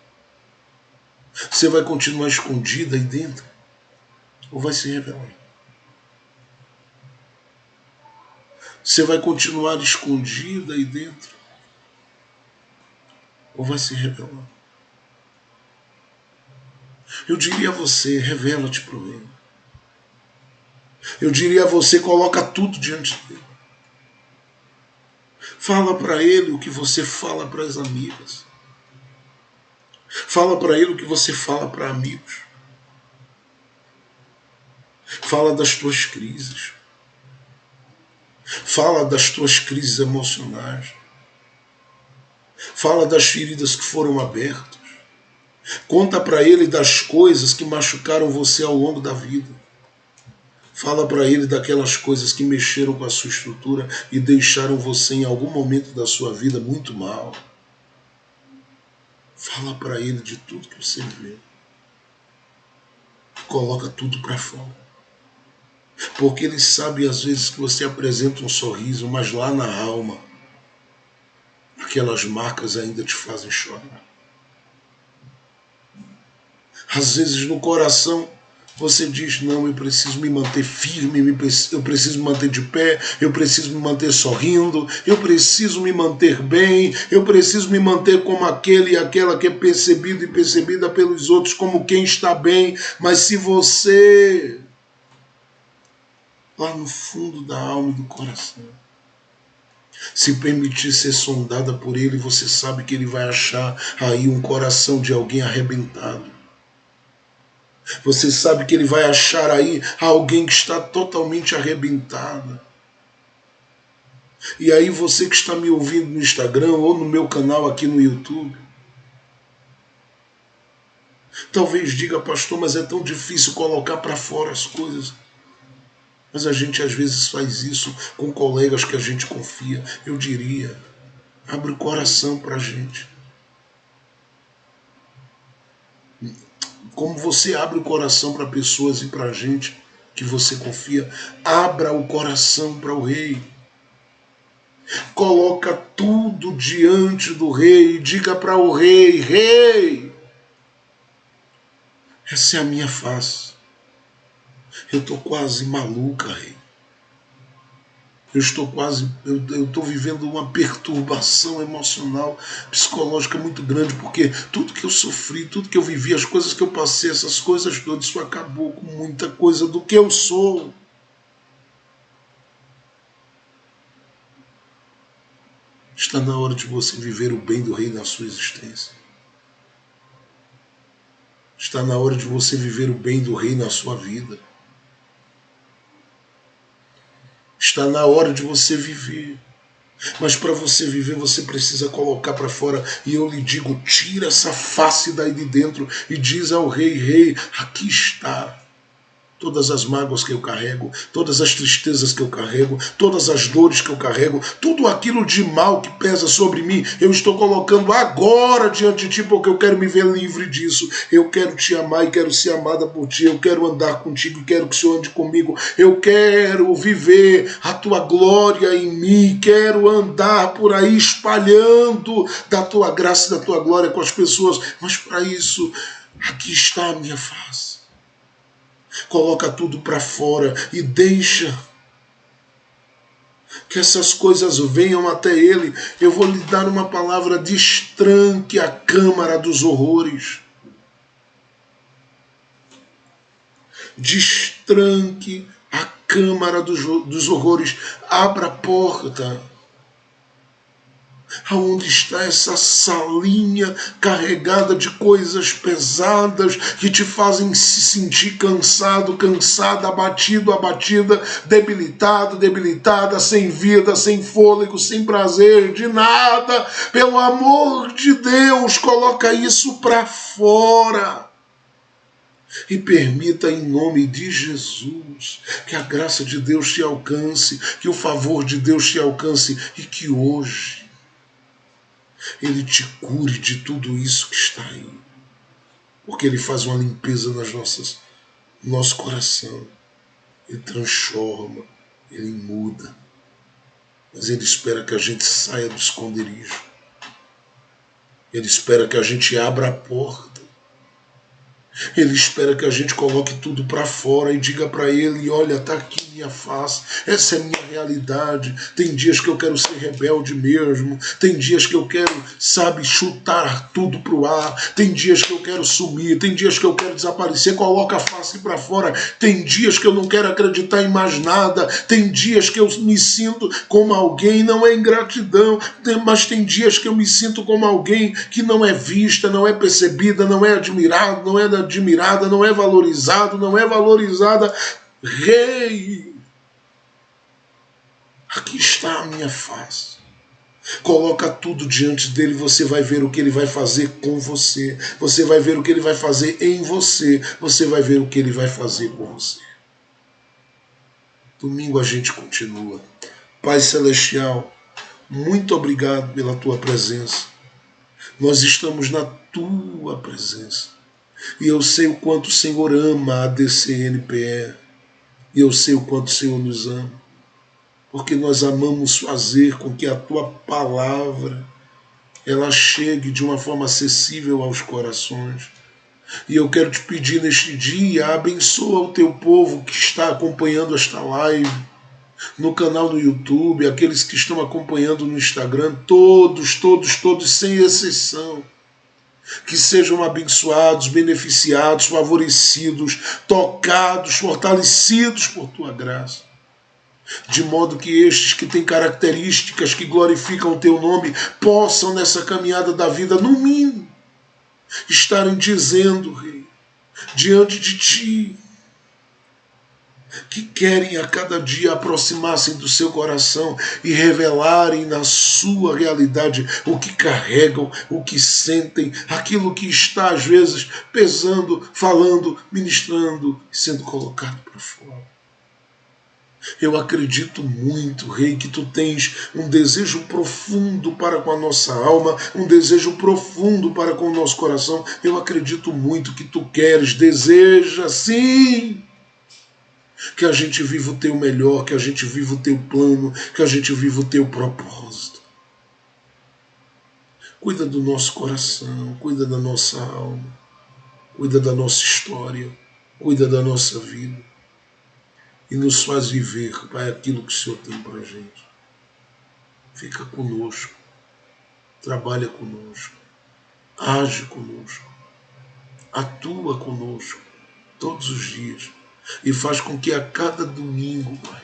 você vai continuar escondida aí dentro? Ou vai se revelar? Você vai continuar escondida aí dentro? Ou vai se revelar? Eu diria a você, revela-te para o reino. Eu diria a você, coloca tudo diante dele. Fala para ele o que você fala para as amigas. Fala para ele o que você fala para amigos. Fala das tuas crises. Fala das tuas crises emocionais. Fala das feridas que foram abertas. Conta para ele das coisas que machucaram você ao longo da vida. Fala para ele daquelas coisas que mexeram com a sua estrutura e deixaram você em algum momento da sua vida muito mal. Fala para ele de tudo que você vê. Coloca tudo para fora. Porque ele sabe às vezes que você apresenta um sorriso, mas lá na alma, aquelas marcas ainda te fazem chorar. Às vezes no coração você diz, não, eu preciso me manter firme, eu preciso me manter de pé, eu preciso me manter sorrindo, eu preciso me manter bem, eu preciso me manter como aquele e aquela que é percebido e percebida pelos outros como quem está bem. Mas se você, lá no fundo da alma e do coração, se permitir ser sondada por ele, você sabe que ele vai achar aí um coração de alguém arrebentado. Você sabe que ele vai achar aí alguém que está totalmente arrebentado. E aí você que está me ouvindo no Instagram ou no meu canal aqui no YouTube, talvez diga, pastor, mas é tão difícil colocar para fora as coisas. Mas a gente às vezes faz isso com colegas que a gente confia. Eu diria, abre o coração para a gente. Como você abre o coração para pessoas e para a gente que você confia, abra o coração para o rei. Coloca tudo diante do rei e diga para o rei, rei, essa é a minha face. Eu estou quase maluca, rei. Eu estou vivendo uma perturbação emocional, psicológica muito grande, porque tudo que eu sofri, tudo que eu vivi, as coisas que eu passei, essas coisas todas, isso acabou com muita coisa do que eu sou. Está na hora de você viver o bem do rei na sua existência. Está na hora de você viver o bem do rei na sua vida. Está na hora de você viver. Mas para você viver, você precisa colocar para fora. E eu lhe digo, tira essa face daí de dentro e diz ao rei, rei, aqui está. Todas as mágoas que eu carrego, todas as tristezas que eu carrego, todas as dores que eu carrego, tudo aquilo de mal que pesa sobre mim, eu estou colocando agora diante de ti, porque eu quero me ver livre disso. Eu quero te amar e quero ser amada por ti. Eu quero andar contigo e quero que o Senhor ande comigo. Eu quero viver a tua glória em mim. Quero andar por aí espalhando da tua graça e da tua glória com as pessoas. Mas para isso, aqui está a minha face. Coloca tudo para fora e deixa que essas coisas venham até ele. Eu vou lhe dar uma palavra: destranque a câmara dos horrores. Destranque a câmara dos horrores. Abra a porta. Aonde está essa salinha carregada de coisas pesadas que te fazem se sentir cansado, cansada, abatido, abatida, debilitado, debilitada, sem vida, sem fôlego, sem prazer, de nada. Pelo amor de Deus, coloca isso para fora. E permita, em nome de Jesus, que a graça de Deus te alcance, que o favor de Deus te alcance e que hoje Ele te cure de tudo isso que está aí. Porque Ele faz uma limpeza no nosso coração. Ele transforma, Ele muda. Mas Ele espera que a gente saia do esconderijo. Ele espera que a gente abra a porta. Ele espera que a gente coloque tudo para fora e diga para ele: olha, tá aqui minha face, essa é minha realidade. Tem dias que eu quero ser rebelde mesmo, tem dias que eu quero, sabe, chutar tudo pro ar, tem dias que eu quero sumir, tem dias que eu quero desaparecer. Coloca a face para fora. Tem dias que eu não quero acreditar em mais nada, tem dias que eu me sinto como alguém, não é ingratidão, mas tem dias que eu me sinto como alguém que não é vista, não é percebida, não é admirado, não é valorizado, não é valorizada. Rei, aqui está a minha face. Coloca tudo diante dele, você vai ver o que ele vai fazer com você. Você vai ver o que ele vai fazer em você. Você vai ver o que ele vai fazer com você. Domingo a gente continua. Pai Celestial, muito obrigado pela tua presença. Nós estamos na tua presença. E eu sei o quanto o Senhor ama a DCNPE. E eu sei o quanto o Senhor nos ama. Porque nós amamos fazer com que a tua palavra ela chegue de uma forma acessível aos corações. E eu quero te pedir neste dia, abençoa o teu povo que está acompanhando esta live, no canal do YouTube, aqueles que estão acompanhando no Instagram, todos, sem exceção. Que sejam abençoados, beneficiados, favorecidos, tocados, fortalecidos por tua graça. De modo que estes que têm características que glorificam o teu nome possam nessa caminhada da vida, no mínimo, estarem dizendo, Rei, diante de ti, que querem a cada dia aproximar-se do seu coração e revelarem na sua realidade o que carregam, o que sentem, aquilo que está às vezes pesando, falando, ministrando e sendo colocado para fora. Eu acredito muito, Rei, que tu tens um desejo profundo para com a nossa alma, um desejo profundo para com o nosso coração. Eu acredito muito que tu queres, deseja, sim, que a gente viva o teu melhor, que a gente viva o teu plano, que a gente viva o teu propósito. Cuida do nosso coração, cuida da nossa alma, cuida da nossa história, cuida da nossa vida. E nos faz viver, Pai, aquilo que o Senhor tem para a gente. Fica conosco, trabalha conosco, age conosco, atua conosco todos os dias e faz com que a cada domingo, Pai,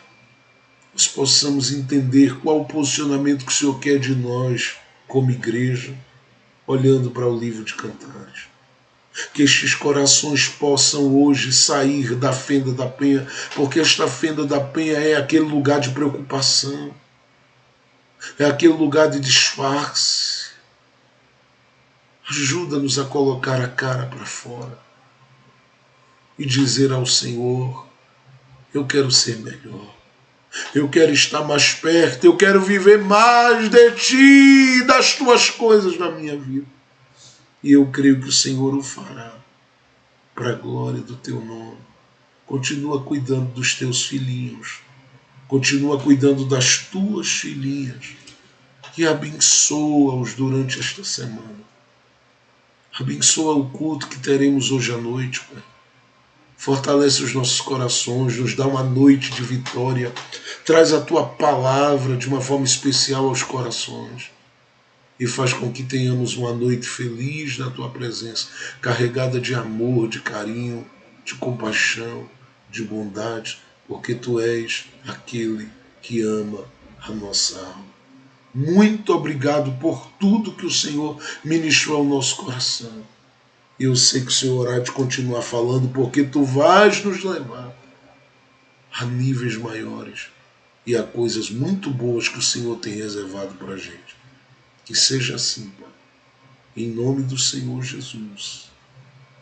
nós possamos entender qual o posicionamento que o Senhor quer de nós como igreja, olhando para o livro de Cantares. Que estes corações possam hoje sair da fenda da penha, porque esta fenda da penha é aquele lugar de preocupação, é aquele lugar de disfarce. Ajuda-nos a colocar a cara para fora e dizer ao Senhor: eu quero ser melhor, eu quero estar mais perto, eu quero viver mais de Ti, das Tuas coisas na minha vida. E eu creio que o Senhor o fará, para a glória do Teu nome. Continua cuidando dos Teus filhinhos, continua cuidando das Tuas filhinhas, e abençoa-os durante esta semana. Abençoa o culto que teremos hoje à noite, Pai. Fortalece os nossos corações, nos dá uma noite de vitória. Traz a Tua palavra de uma forma especial aos corações. E faz com que tenhamos uma noite feliz na Tua presença, carregada de amor, de carinho, de compaixão, de bondade, porque Tu és aquele que ama a nossa alma. Muito obrigado por tudo que o Senhor ministrou ao nosso coração. Eu sei que o Senhor há de continuar falando, porque Tu vais nos levar a níveis maiores e a coisas muito boas que o Senhor tem reservado para a gente. Que seja assim, Pai. Em nome do Senhor Jesus.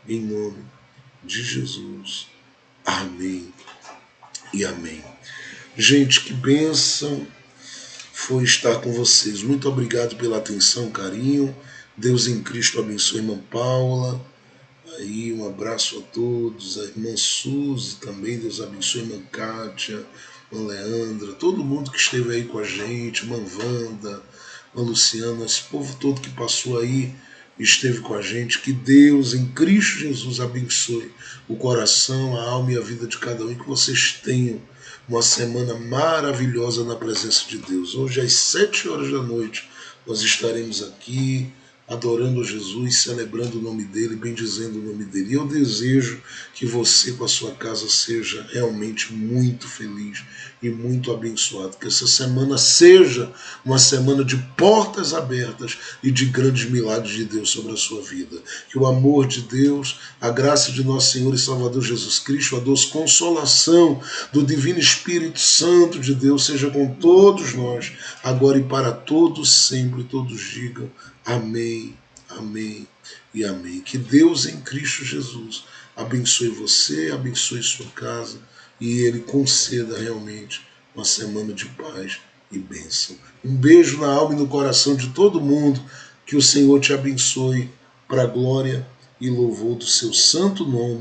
Em nome de Jesus. Amém e amém. Gente, que bênção foi estar com vocês. Muito obrigado pela atenção, carinho. Deus em Cristo abençoe a irmã Paula. Aí, um abraço a todos. A irmã Suzy também. Deus abençoe a irmã Kátia, a irmã Leandra, todo mundo que esteve aí com a gente, a irmã Wanda, a Luciana, esse povo todo que passou aí esteve com a gente. Que Deus, em Cristo Jesus, abençoe o coração, a alma e a vida de cada um. E que vocês tenham uma semana maravilhosa na presença de Deus. Hoje, às 7 horas da noite, nós estaremos aqui adorando a Jesus, celebrando o nome dele, bendizendo o nome dele. E eu desejo que você com a sua casa seja realmente muito feliz e muito abençoado. Que essa semana seja uma semana de portas abertas e de grandes milagres de Deus sobre a sua vida. Que o amor de Deus, a graça de nosso Senhor e Salvador Jesus Cristo, a doce consolação do Divino Espírito Santo de Deus seja com todos nós, agora e para todos sempre. Todos digam amém, amém e amém. Que Deus em Cristo Jesus abençoe você, abençoe sua casa e Ele conceda realmente uma semana de paz e bênção. Um beijo na alma e no coração de todo mundo. Que o Senhor te abençoe para a glória e louvor do seu santo nome.